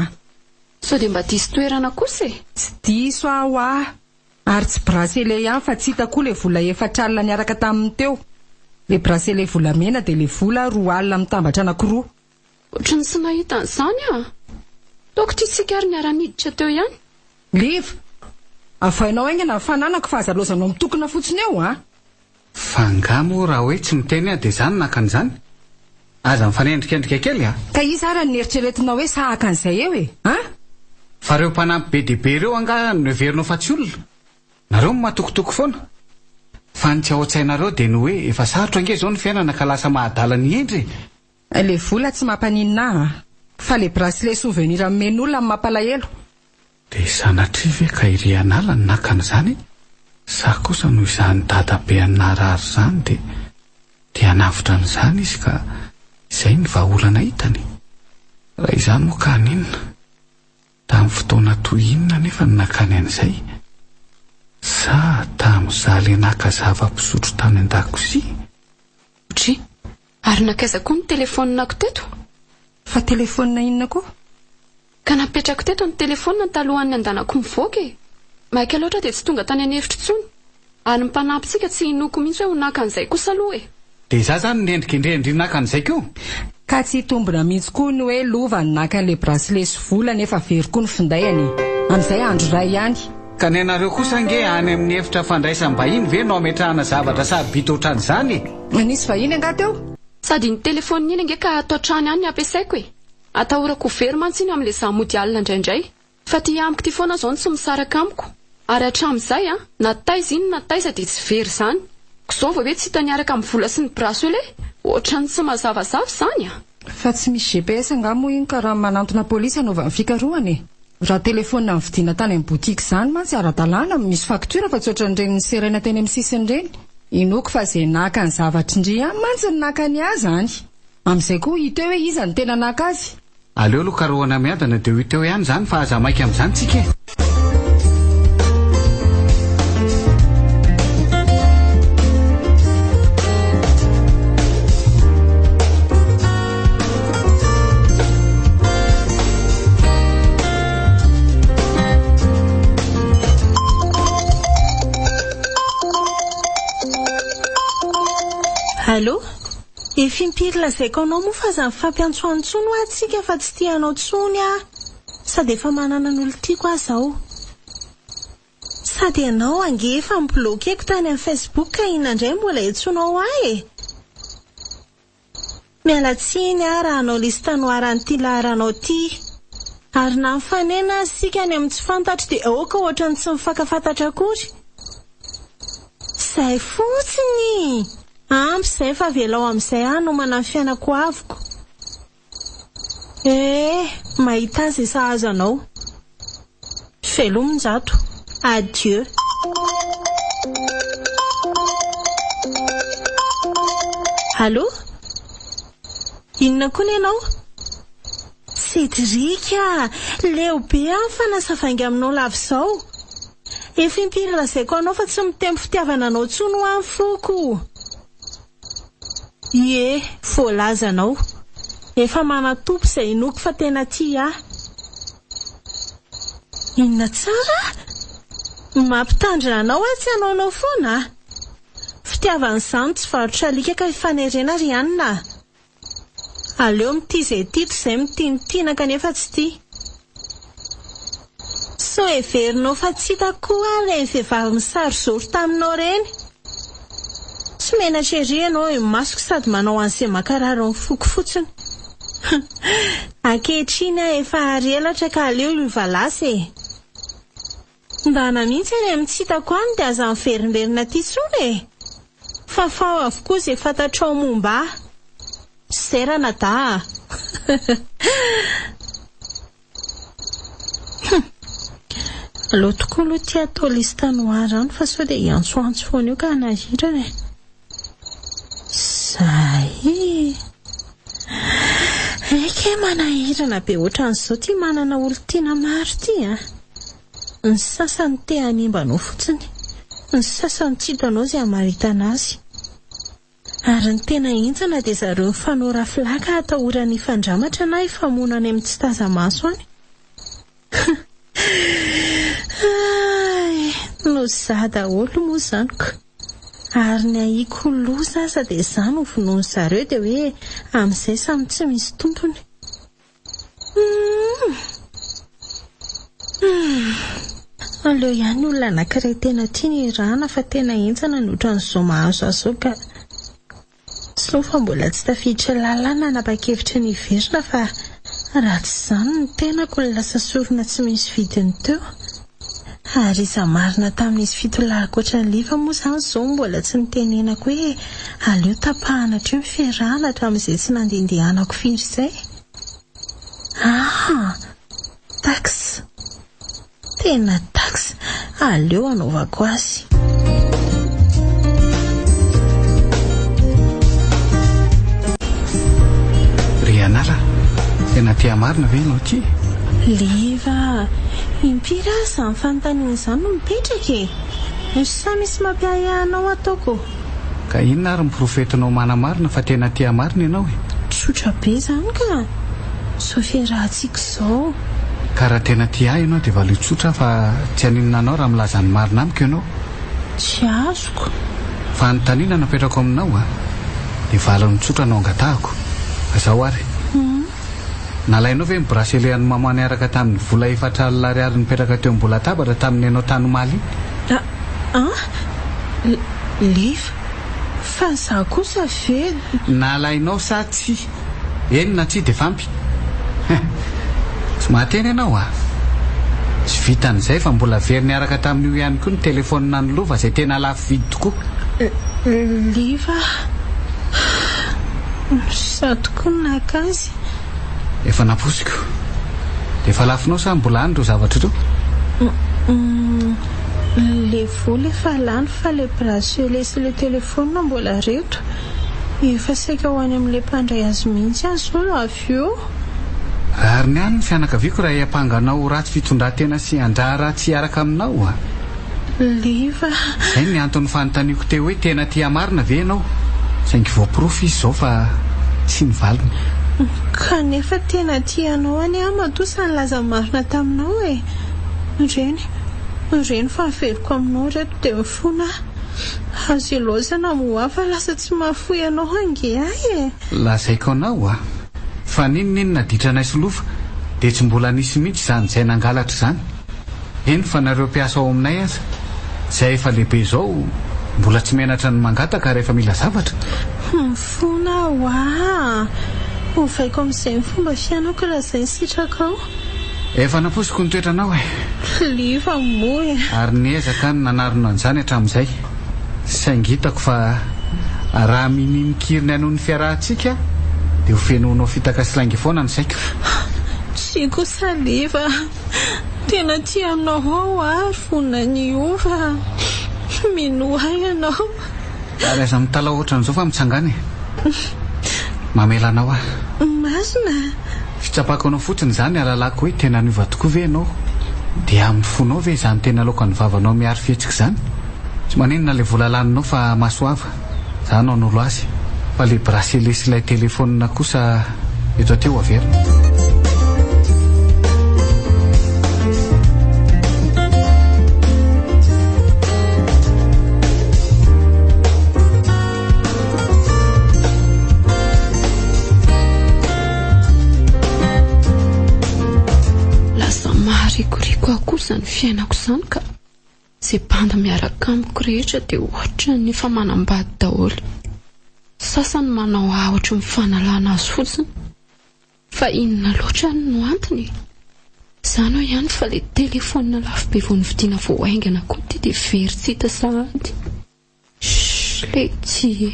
sao dia mba diso toerana kosa Tsy diso ary tsy bracelet ihany fa tsy hitako le vola 4 alina niaraka taminy teo. Le bracelet volamena dia le vola 2 alina mitambatra anankiroa. Ohatrany tsy nahita an'izany Toko tia tsikary niara-niditra teo ihany. Liv, afainao aingana fananako fa aza lozanao mitokona fotsiny eo Fangamo raha hoe tsy miteny dia zany nakan'izany. Aza mifanendrikendrika kely Ka izy ara nieritreretinao hoe sahaka an'izay eo Fa reo mpanampy be dia be reo anga no heverinao fa tsy olona. Nareo matokotoko foana. Fa ny tsy ao an-tsainareo dia ny hoe efa sarotra ange zao ny fiainana ka lasa mahadala ny endry. Le vola tsy mampaninina fa le bracelet souvenir amen'olona amin'ny mampalahelo. Dia sanatria ve ka iry anala ny nakan'izany? Sa kosa no izany dadabe narary zany dia navitra n'izany izy ka izay ny vahaolana hitany. Raha izany moa ka ninona? Tamin'ny fotoana toy inona nefa ny nakany an'izay? Sa tamin'izaho le naka zava-pisotro tany an-dakozia? Ary nakaiza koa ny telefoninako teto? Fa telefonina inona koa? Ka napetrako teto ny telefonina talohan'ny andanako mivoaka Maika loatra dia tsy tonga tany an'hevitra intsony. Ary ny mpanampintsika tsy hinoko mihitsy hoe ho naka an'izay kosa aloha Dia izaho zany nendrikindrendry naka an'izay koa. Ka tsy tombona mihitsy koa ny hoe lova ny naka le bracelet sy vola nefa very koa ny findayany. Amin'izay andro iray ihany. Ka ny anareo kosa ange any amin'ny efitra fandraisam-bahiny ve no ametrahana zavatra sarobidy ohatran'izany? Nisy vahiny anga teo? Sady ny telefonina iny ange ka atao trany ihany ampiasaiko atahorako very mantsy iny amin'ilay zamody alina indraindray. Fa tia amiko ty foana zao ny tsy misaraka amiko. Ary hatramin'izay nataiza iny nataiza dia tsy very zany. Kizao vao hoe tsy hita niaraka amin'ny vola sy ny bracelet. Ohatrany tsy mazavazava izany Fa tsy misy GPS angamo iny ka raha manantona polisy anaovany fikarohany. Raha telefonina mividiana tany amin'ny botika izany mantsy ara-dalàna misy faktura fa tsy ohatran'ireny ny seraina teny amin'ny sisiny ireny. Inoko fa izay naka ny zavatra indry mantsy ny naka ny azy zany. Amin'izay koa hita hoe iza ny tena naka azy. Aleo aloha karohana miadana dia hita eo ihany zany fa aza maika amin'izany tsika Allô? Efa impiry lazaiko anao moa fa zany fampiantsoantsony ho atsika fa tsy tianao tsony sady efa manana n'olo tiako aho. Sady ianao ange efa mibloqueko tany amin'ny Facebook ka inandray mbola etsonao ahy Mialatsiny raha anao listanoaran'ny ty laharanao ty. Ary na mifanena sika any amin'ny tsy fantatra dia aoka ohatrany tsy mifankafantatra akory. Zay fotsiny. Ampy izay fa velao amin'izay no manana fiainako avoko. Mahita azy sahazo anao. Velominjato. Adieu. Allô? Inona koa ny ianao? Cédric, leo be fa nasavangy aminao lava izao. efa impiry lazaiko anao fa tsy mitemy fitiavana anao tsony ho amin'ny foko. Ie, voalaza anao. Efa manatopo izay inoko fa tena tia ahy. Inona tsara? Mampitandrina anao tsy anaonao foana. Fitiavan'izany tsy varotra alika ka hifanerena ry anina. Aleo mity izay tito izay mitinitina kanefa tsy tia. So everinao fa tsy hitako ilay vehivavy misarozoro taminao reny. Tsy menatra ery ianao masoko sady manao an'izay makarary ny foko fotsiny. Ankehitriny efa arelatra ka aleo ivalasy e. Ndana mihitsy ilay mitsitako any dia aza miverimberina ity tsony e. Fa fao avokoa izay fantatrao momba ahy. Serana da. Aleo tokoa aloha tia atao lista noir any fa sao dia iantsoantso foana io ka anahirana e. Zay. Eke manahirana be ohatran'izao ty manana olo-tiana maro ty a. Ny sasany te hanimbanao fotsiny. Ny sasany tsy hitanao izay hamaritana azy. Ary ny tena hintsana dia zareo mifanora filaka atahorany ifandramatra na hifamoana any amin'ny tsy taza-maso any. No za daholo moa zaniko. Ary ny ahiko loza aza dia izany ho vonoany zareo dia hoe amin'izay samy tsy misy tompony. Aleo ihany olona anankiray tena tia ny rana fa tena hintsana ny ohatran'izao mahazo azo ka sao fa mbola tsy tafiditra lalàna nanapa-kevitra ny iverina fa raha tsy izany ny tenako ny lasa sorona tsy misy vidiny teo. Ary iza marina tamin'izy fitolahako ohatran'liva moa izany izao mbola tsy nitenenako hoe aleo tapahana hatreo fiarahana hatramin'izay tsy nandehandehanako firy izay. Tax. Tena tax. Aleo anaovako azy. Rianara, tena tia marina ve ianao ty? Liva, impiry aza ny fanontaniana izany no mipetraka e. Sa misy mampiahiahinao ataoko? Ka inona ary miprofetinao manamarina fa tena tia marina ianao e? Tsotra be izany ka. Sao fiarahantsika izao. Ka raha tena tia ahy ianao dia valeo tsotra fa tsy haninona anao raha milaza ny marina amiko ianao. Tsy azoko. Fa anontaniana napetrako aminao dia valony tsotra no angatahako. Azao ary. Nalainao ve mibraselehan'ny mama niaraka tamin'ny vola 4 alina ariary nipetraka teo ambola tabatra tamin'ny ianao tanomaly? Liva, fa za kosa ve? Nalainao sa tsy? Eny na tsy dia fampy. Tsy mahateny ianao Tsy vitan'izay fa mbola very niaraka tamin'io ihany koa ny telefonina ny lova izay tena lafo vidy tokoa. Liva, sa tokoa nakazy. Efa naposiko. Dia efa lafinao sa mbola any ireo zavatra ireo? Le vola efa lany fa le bracelet sy le telefona mbola reto. Efa saika ho any amin'ilay mpandray azy mihitsy azy olo avy eo. Ary ny any ny fianakaviako raha hiampanganao ratsy fitondran-tena sy andraha ratsy hiaraka aminao Liva. Izay ny antony fanontaniako teo hoe tena tia marina ve ianao? Saingy voaporofo izy izao fa tsy nivalina. Kanefa tena tianao any matoa ny laza marina taminao e. Reny fa averiko aminao reto dia mifona. Azo ilozana moa fa lasa tsy mahafoy anao ange ahy e. Lazaiko anao fa ninona ditranay solova dia tsy mbola nisy mihitsy izany izay nangalatra izany. Eny fa nareo mpiasa ao aminay aza izay efa lehibe izao mbola tsy menatra ny mangataka rehefa mila zavatra. Mifona hovaiko amin'izay ny fomba fianako raha izay sitraka ao. Efa naposiko ny toetranao Liva moa Ary niezaka ny nanarona an'izany hatramin'izay. Saingy hitako fa raha mininikiriny anoho ny fiarahantsika dia ho fenoanao fitaka silaingy foana ny saiko. Tsy kosa Liva, tena tianao ary fonina niova. Minoa ianao. Ary aza mitala ohatran'izao fa mitsangana mamela anao Masina. Fitsapako anao fotsiny izany alalako hoe tena niova tokoa ve ianao? dia amin'ny fonao ve izany tena laoka ny vavanao miary fihetsika izany? Tsy maninona ilay vola laninao fa masoava izany an'olo azy, fa ilay bracelet sy ilay telefonina kosa eto ateo averina. Rikoriko akosa ny fiainako izany ka izay banda miaraka amiko rehetra dia ohatra ny efa manambady daholo. Sasany manao ahotry mifanalana azy fotsiny, fa inona loatra no antony? Izany ho ihany fa ilay telefonina lafo be vao nividiana vao haingana koa dia very tsy hita sahady. Lay tsy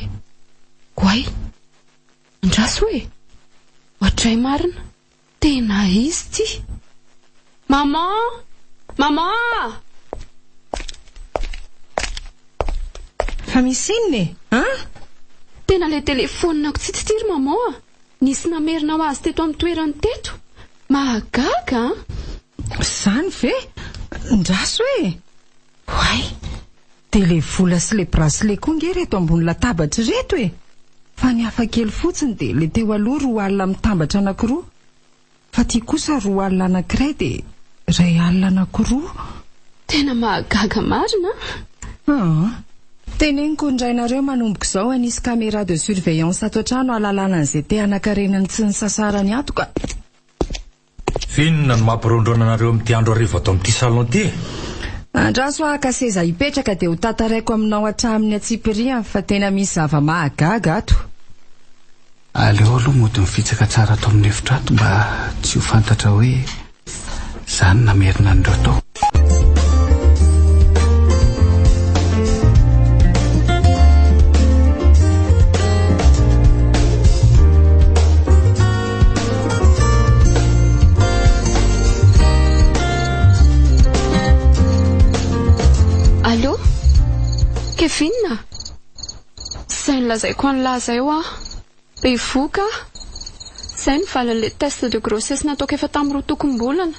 goay andraso hoe ohatray marina tena izy ty. Maman! Maman! Fa misy inona e? Tena ilay telefoninako tsy titiry maman. Nisy namerina ho azy teto amin'ny toerany teto. Mahagaga! Izany ve? Ndraso hoe? Hoay! Dia ilay vola sy ilay bracelet koa nge reto ambony latabatra reto e. Fa ny hafa kely fotsiny dia ilay teo aloha roa alina mitambatra anankiroa. Fa tia kosa roa alina anankiray dia ray alina anankiroa. Tena mahagaga marina. Teneniko indrainareo manomboka izao anisy caméra de surveillance ato an-trano alalana an'izay te anankarenany tsy ny sasarany ato ka. Finona no mampirondrona anareo amin'ity andro hariva ato amin'ity salon ity? Andraso ahaka seza hipetraka dia ho tataraiko aminao hatramin'ny atsipiria fa tena misy zava-mahagaga ato. Aleo aloha mody mifitsaka tsara ato amin'ny efitra ato mba tsy ho fantatra hoe izany namerina andreo tao. Allô? Kevin? Izay nilazaiko an'laza eo bevoka izay nivalan'ilay test de grossesse nataoko efa tamin'ny roa tokom-bolana.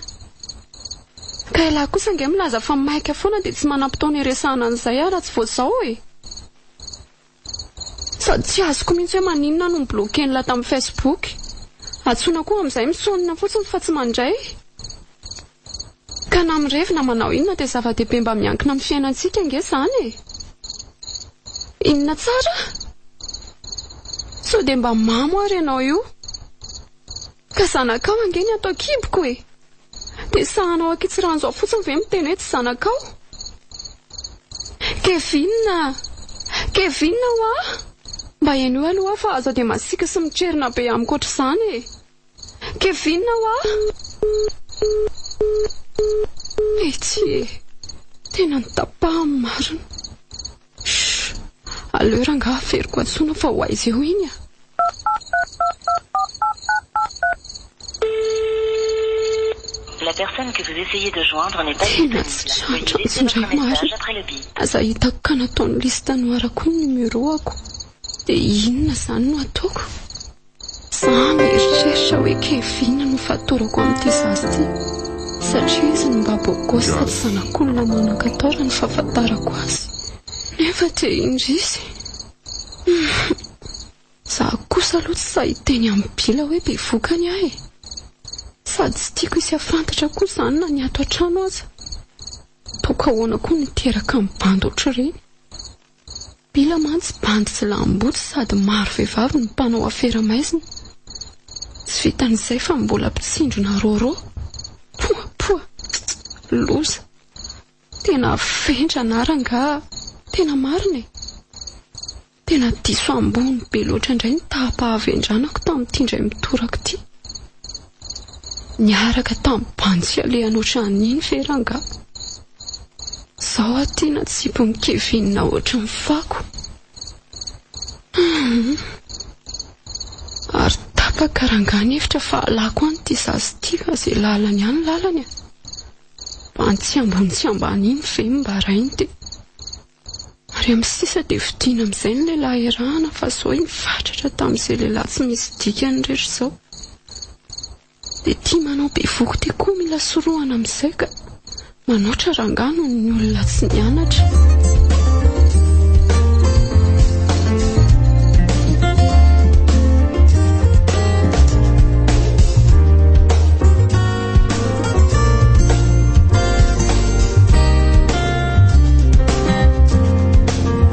Ka ilahy kosa nge milaza fa maika foana dia tsy manam-potoana iresahana an'izay raha tsy voazao e. Sady tsy azoko mihitsy hoe maninona no nibloquen'la tamin'ny Facebook. Atsoina koa amin'izay misonina fotsiny fa tsy mandray. Ka na mirevina manao inona dia zava-dehibe mba miankina amin'ny fiainantsika nge izany e. Inona tsara? So dia mba mamo ary ianao io. Ka zanakao angeny atao kiboko e. Dia sahanao akitsirano fotsiny ve miteny hoe tsy zanakao? Kevin hoa? Mba hainao aloha fa aza dia masika sy mitrerina be amiko ohatr'izany e. Kevin hoa? Etsy e. Tena nitapahany marina. Aleo ranga aferiko atsoina fa ho aizy eo iny a. La personne que vous essayez de joindre n'est pas disponible. Veuillez laisser votre message après le bip. Aza hitako ka nataony lista noarako ny numéro ako. Dia inona izany no ataoko? Za mieritreritra hoe Kevin no fatorako amin'ity zazy ity. Satria izy ny babako sady zanak'olona manan-katara ny fahafantarako azy. Nefa dia indrisy. Za kosa aloha tsy sahiteny amin'ny bila hoe bevokany ahy. Sady tsy tiako isy afantatra koa izany na ny ato an-trano aza. Taoko ahoana koa niteraka amin'ny bandy ohatr'ireny. Bila mantsy bandy tsy lambotsy sady maro vehivavy ny mpanao afera maizina. Tsy vitan'izay fa mbola mpitsindrona roro. Poa, loza. Tena ventra naranga. Tena marina e. Tena diso ambony be loatra indray ny tapahavendranako tamin'ity indray mitorako ity. Niaraka tamin'ny bandy sy alehany ohatran'iny veranga. Zao atiana tsipony Kevin na ohatry ny fako. Ary tapaka rangany efitra fa alako an'ity zazy ity ka izay lalany ihany lalany a. Bantsy ambony sy ambany iny ve mba rainy dia. Ary amin'ny sisa dia vidiana amin'izay ny lehilahy irahana fa zao nifatratra tamin'izay lehilahy tsy misy dikany rehetra izao. Dia tia manao bevoka dia koa mila sorohana amin'izay ka manoatra rangano ny olona tsy nianatra.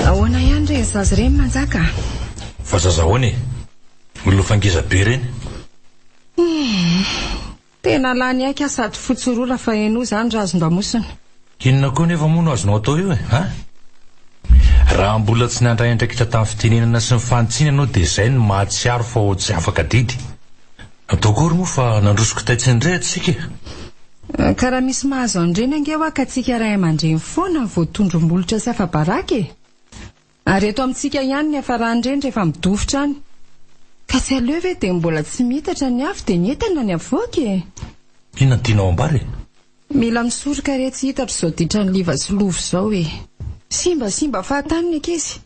Ahoana ihany re zaza reny manjaka? Fa zazahoany olofangeza be reny. Tena lany aika sady fotsorola fa eno zany razondamosina. Inona koa nefa moa no azonao atao io raha mbola tsy nandray andraikitra tamin'ny fitenenana sy ny fantsiana ianao dia izay no mahatsiaro fa tsy afaka didy. Ataokory moa fa nandrosiko taitsindray atsika. Ka raha misy mahazo andreny ange ho akatsika ray aman-dreny foana ny voatondrom-bolotra sy afa-baraka e. Ary eto amintsika ihany ny afarandreny rehefa midofotra any. Ka tsy aleo ve dia mbola tsy mitatra ny afo dia nyentana ny avoaka e. Inona tianao ambary? Mila misoroka re tsy hitatra izao ditra ny liva sy lovo izao e. Simba fahatany ny ankizy.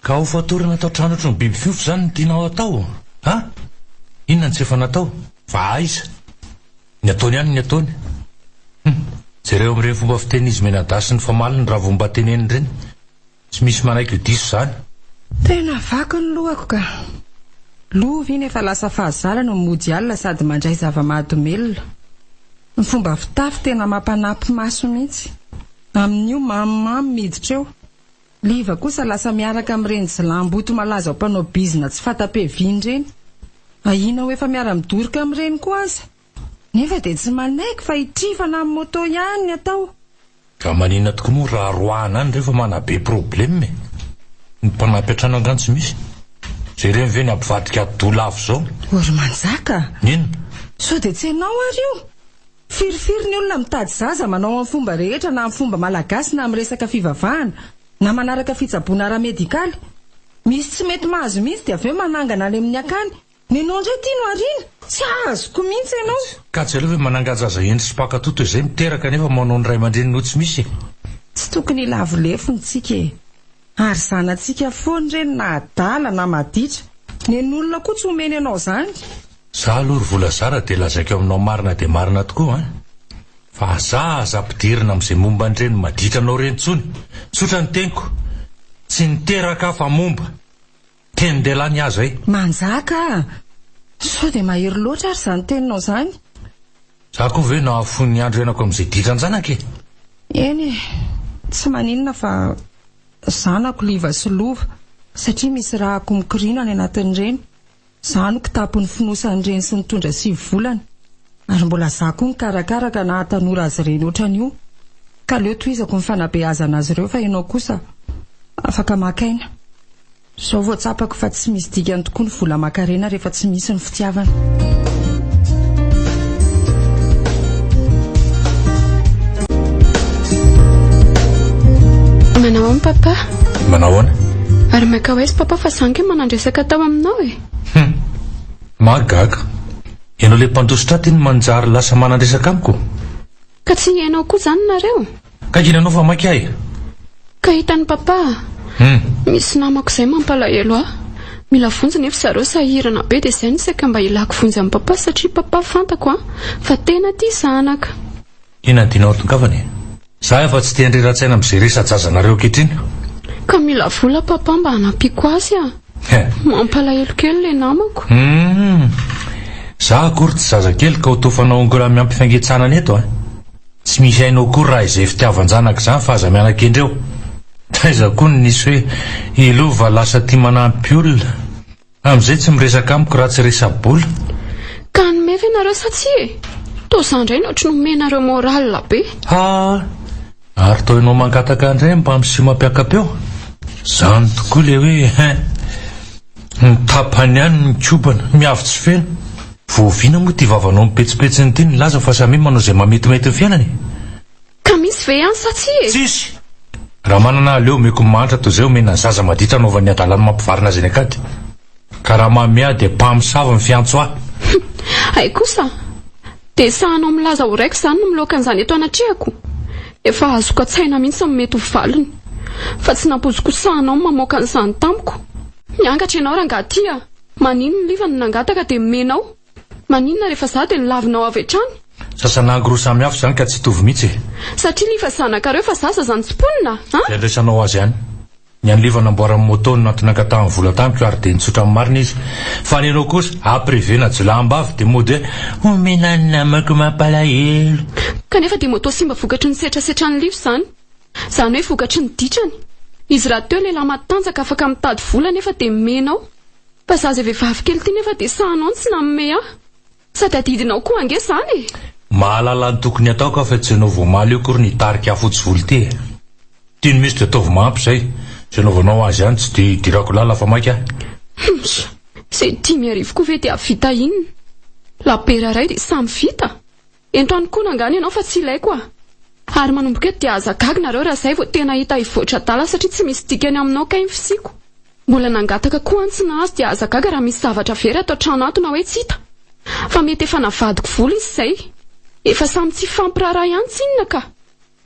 Ka ho fatorana atao trano ohatry ny biby fiompy izany no tianao atao? Inona ny tsy efa natao? Fa aiza? Ny ataony ihany ny ataony. Jereo amin'ireny fomba fitenizy menadasy ny famaliny raha vomba teneny ireny. Tsy misy manaiky ho diso izany. Tena vaky ny lohako ka. Lova iny efa lasa fahazarana no mody alina sady mandray zava-mahadomelona. Ny fomba fitafy tena mampanampy maso mihitsy. Amin'io mamimamy miditra eo. Liva kosa lasa miaraka amin'ireny zilamboto malaza ao mpanao bizina tsy fatapeviany ireny. Ahina ho efa miara-midorika amin'ireny koa aza. Nefa dia tsy manaiky fa hitrifana amin'ny moto ihany atao. Ka maninona tokoa moa raha roahana any rehefa manabe problème. Ny mpanampy an-trano angano tsy misy. Zay ireny ve ny ampivadika dola avo izao? Ory manjaka. Nino? So dia tsy ianao ary io. Firifiry ny olona mitady zaza manao amin'ny fomba rehetra na amin'ny fomba malagasy na amin'ny resaka fivavahana na manaraka fitsaboana ara-medikaly. Misy tsy mety mahazo mihitsy dia avy eo manangana any amin'ny akany. Nenao indray tiano ariana. Tsy azoko mihitsy ianao. Ka tsy aleo ve manangajaza endry sy mpakatoto izay miteraka nefa manao ny ray aman-dreny no tsy misy. Tsy tokony lavolefony tsika e. Ary zanantsika foana ireny na adala na maditra. Nen'olona koa tsy omeny ianao izany. Za aloha ry vola zara dia lazaiko aminao marina dia marina tokoa fa za aza-pidirina amin'izay momba an'ireny maditra anao ireny tsony. Tsotra ny teniko. Tsy niteraka fa momba. Teny dehilahy ny azo Manjaka. So dia mahery loatra ary izany teninao izany. Za koa ve nahafony ny andro ianako amin'izay ditra ny zanaka Eny e. Tsy maninona fa zanako liva sy lova satria misy raha komokirina ny anatin'ireny. Zano kitapo ny finosan'ireny sy nitondra 7 volana. Ary mbola za koa ny karakaraka na tanora azy ireny ohatran'io. Ka leo toizako ny fanabeazana azy ireo fa ianao kosa afaka makaina. Sao voatsapako fa tsy misy dikany tokoa ny vola makarena rehefa tsy misy ny fitiavana. Manao amin'ny papa? Manao ahoana? Ary maka hoe sy papa fa sangy manandresaka tao aminao e. Magaga. Ianao le mpandositra aty no manjary lasa manandresaka amiko. Ka tsy ianao koa izany nareo? Ka inanao fa maky ahy? Ka hitan'ny papa. Misy namako izay mampalahelo aho. Mila vonjy nefa zareo sahirana be dia izay nisaka mba ilako vonjy amin'ny papa satria papa fantako fa tena tia zanaka. Inona tianao atongavany? Za efa tsy tia andreratsaina amin'izay resa-jazanareo ankehitriny. Ka mila vola papa mba hanampiko azy mampalahelo kely le namako. Za akory tsy zazakely ka ho tofanao ongola miampy fiangetsana eto Tsy misy hainao koa raha izay fitiavan-janaka izany fa aza mianakendreo. Taiza koa ny nisy hoe ilova lasa tia manampy olona. Amin'izay tsy miresaka amiko raha tsy resa-bola. Ka nome ve nareo satsia toa indray ny ohatry nomenareo moral be. Ary toa ianao mangataka indray mba sy mampiakapeo. Zany tokoa le hoe mitapany ihany ny kobana miavy-tsy feno. Voaviana moa ty vavanao mipetsipetsiny ity ny laza fa samy manao izay mametimety ny fiainany. Ka misy ve ihany satsia? Tsisy. Raha manana aleo meko mantra toy izay omena ny zaza maditra anaovany adalany mampivarina azy any akady. Ka raha mamea dia mpamosavy ny fiantso ahy. Ay kosa dia sahanao milaza ho raiko izany no miloaka an'izany eto anatrehako. Efa azoko an-tsaina mihitsy ny mety ho valiny. Fa tsy nampoziko sahanao mamoaka an'izany tamiko. Miangatra ianao rangahy. Maninona liva ny nangataka dia menao. Maninona rehefa za dia nilavinao avy hatrany. Sasan'angy roa samy hafa izany ka tsy hitovy mihitsy. Satria liva zanakareo fa zaza zany tsimponina Resanao azy ihany. Ny an'liva namboarany moto nantonaka tamin'ny vola tamiko ary dia nitsotra amin'ny marina izy. Fa ny anao kosa aprivena jolambavy dia mody hoe omena ny namako mampalahelo. Kanefa dia moto simba vokatry ny setrasetra ny livo zany. Zany hoe vokatry ny ditrany. Izy raha teo lehilahy matanjaka afaka mitady vola nefa dia menao. Fa zaza vehivavy kely ty nefa dia sahanao tsy namome sady adidinao koa ange zany e. Mahalala ny tokony ataoko fa tsy anao voamaly eo kory ny tarika fotsy volo ty. Tiany misy dia ataovy mampy izay. Tsy anaovanao azy ihany tsy dia idirako lala fa maika. Izay 10,000 koa ve dia vita inona? Lapera iray dia samy vita. Entrano koa nangany ianao fa tsy ilaiko Ary manomboka eto dia azagagy nareo raha izay vao tena hita hivoatra dala satria tsy misy dikany aminao kay ny fisiko. Mbola nangataka koa antsina azy dia azagaga raha misy zavatra very atao trano ato na hoe tsy hita. Fa mety efa navadiko vola izy izay. Efa samy tsy fampiraharaha ihany tsinona ka.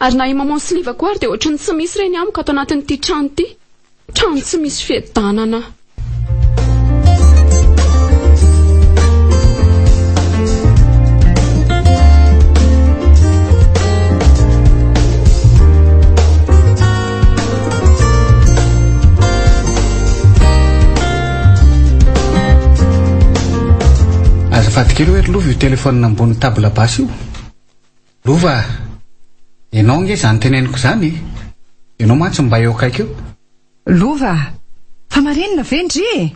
Ary na imaman'ny silivako ary dia ohatrany tsy misy reny amiko ato anatin'ity trano ity. Trano tsy misy fiadanana. Azafadikely hoe lova io telefônina ambony table basy io. Lova, ianao nge zany teneniko zany. Ianao mantsy mba eo akaiky eo. Lova, fa marinina vendry?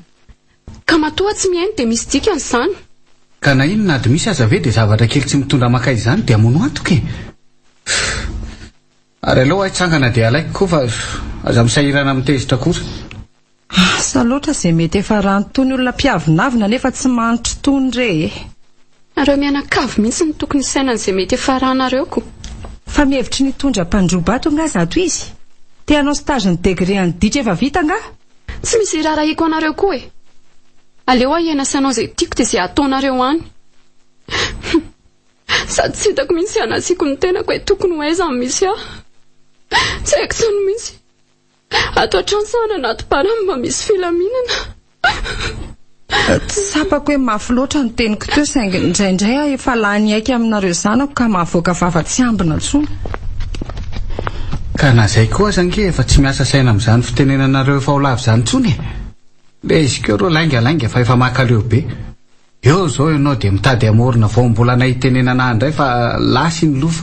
Ka matoa tsy mihaino dia misy dikany izany. Ka na inona ady misy aza ve dia zavatra kely tsy mitondra makay izany dia amono antoky. Ary aloha hitsangana dia alaiko koa fa aza misahirana mitezitra kosa. Asa loatra izay mety efa ranontony olona mpiavinavina nefa tsy manitry tony re. Nareo mianakavy mihitsy ny tokony sainana izay mety efa rahanareo koa. Fa mihevitry nitondra mpandrobato nga zato izy. Te hanao stage ny degré any ditra efa vita nga? Tsy misy raharahiako anareo koa e. Aleo hiaina sanao izay tiako dia izay ataonareo any. Sady tsy hitako mihitsy anasiako ny tenako hoe tokony ho aiza misy Tsy haiko tsony mihitsy. Ato an-trano anaty paramy mba misy filaminana. Tsapako hoe mafy loatra ny teniko teo saingy indraindray efa lany aiky aminareo zanako ka mahavoaka vava tsy ambina intsony. Ka na izay koa zange efa tsy miasa saina amin'izany fitenenanareo efa ho lavo izany intsony. Le izy keo ro laingalainga fa efa makaleo be. Eo zao ianao dia mitady amorona vao mbola nahitenenana andray fa lasy ny lova.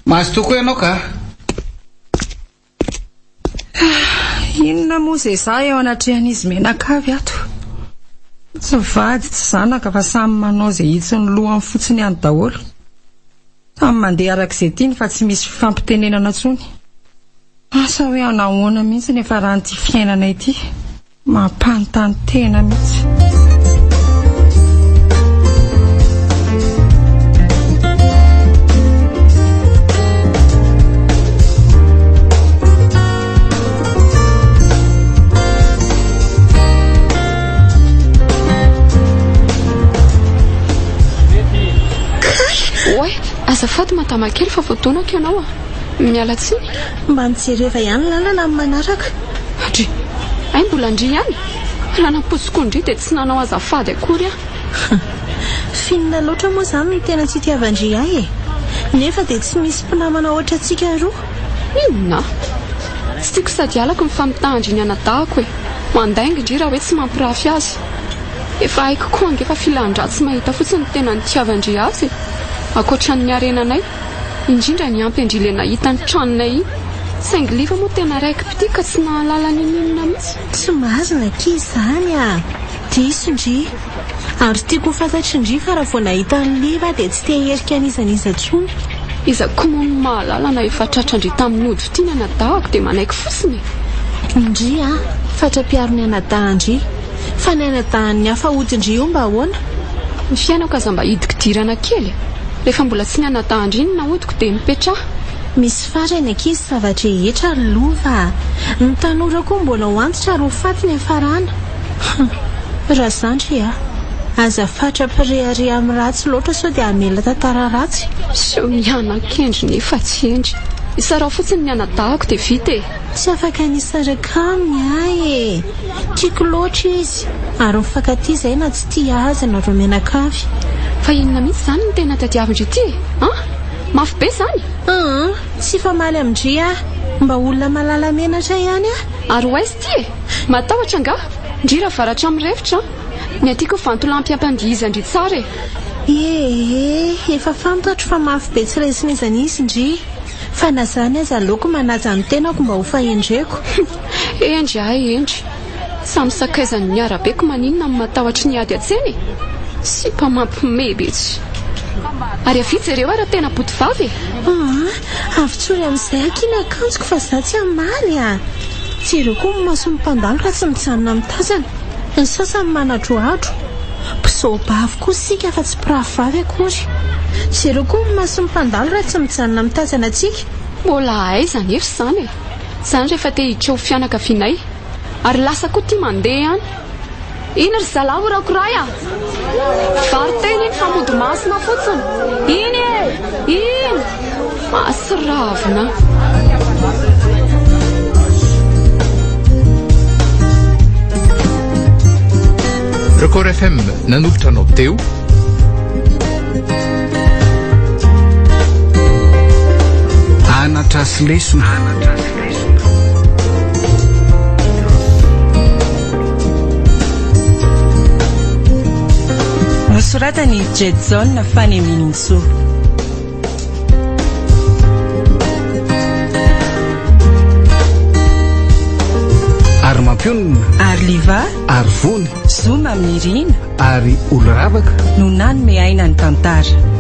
Mahazo toko ianao ka? Inona moa izay za eo anatrehan'izy menakavy ato. Tsy vady tsy zanaka fa samy manao izay hitsy ny lohany fotsiny any daholo. Samy mandeha arak'izay tiany fa tsy misy fifampitenenana intsony. Asa hoe anahoana mihitsy nefa raha n'ity fiainana ity. Mampanontany tena mihitsy. Azafady matamakely fa voatonako ianao miala tsiny. Mba mijereva ihany lalana amin'ny manaraka. Adry, ay mbola ndry ihany. Lanaposokondry dia tsy nanao azafady akory Finina loatra moa izany ny tena tsy itiavandry ahy e. Nefa dia tsy misy mpinamana ohatra antsika roa. Inona? Tsy tiako sady alako ny famitandry ny anadahako e. Mandainga indry raha hoe tsy mampirafy azy. Efa haiko koa ange fa filan-dratsy mahita fotsiny tena nitiavandry azy. Akoatran'ny niarenanay, indrindra ny ampy indry le nahita ny tranonay. Saingy liva moa tena raiky pity ka tsy nahalala ny inona mihitsy. Tsy mazina kizy izany Diso indry. Ary tiako fantatry indry fa raha vao nahita ny liva dia tsy te herika an'izaniza intsony. Iza koa moa ny mahalala na efa tratrandry tamin'ny ody fitiana nadahako dia manaiky fotsiny. Indry fatra-piaro ny anadahindry. Fa ny anadahan'ny hafa odindry io mba ahoana? Ny fiainako aza mba hidikidirana kely. Rehefa mbola tsy ny anadahindry iny na odiko dia mipetraha. Misy farany ankizy zavatra rehetra lova. Ny tanora koa mbola ho antitra ary ho faty ny hafarana. Raha zandry aza fatra pirehare amin'ny ratsy loatra sao dia hamela tantara ratsy. Seo miana-kendry nefa tsy endry. Isarao fotsiny ny anadahako dia vita e. Tsy afaka nisaraka aminy ahy tiako loatra izy. Ary mifankatia izay na tsy tia azy nareo mianakavy. Fa inona mihitsy izany no tena tadiavindry ity mafy be izany. Tsy famaly amindry mba olona malala menatra ihany Ary hoaizy ty matahotra nga ndrira varatra amin'ny revitra ny atiako vantolampy ampandihizandry tsara efa fantatro fa mafy be tsy resinizana izy ndry fa nazany aza loko manaja ny tenako mba ho fahendreko. Endry samy sakaizany ny arabeko maninona amin'ny matahotra ny ady atseny sy mpamampimebitsy ary avitsy ireo raha tena botivavy avitsory amin'izay akiny akanjoko fa za tsy amaly tsy ireo koa maso mipandalo raha tsy mijanona mitazana ny sasany manadroadro mpizaobavy koa sika fa tsy piravavy akory tsy ireo koa maso mipandalo raha tsy mijanona mitazana atsika mbola aizany efy izany izany rehefa te hiditra ho fianakavianay ary lasa koa tia mandeha ihany. Iny ry zalahy rakoray variteny iny famody masina fotsiny iny masy ravina. Record FM nanolotra anao teo anatra sy lesona. Nosoratany Jedson Faneminso. Ary mampionona Ary liva ary vony Zoma Mirina ary olo ravaka no nanomeaina ny tantara.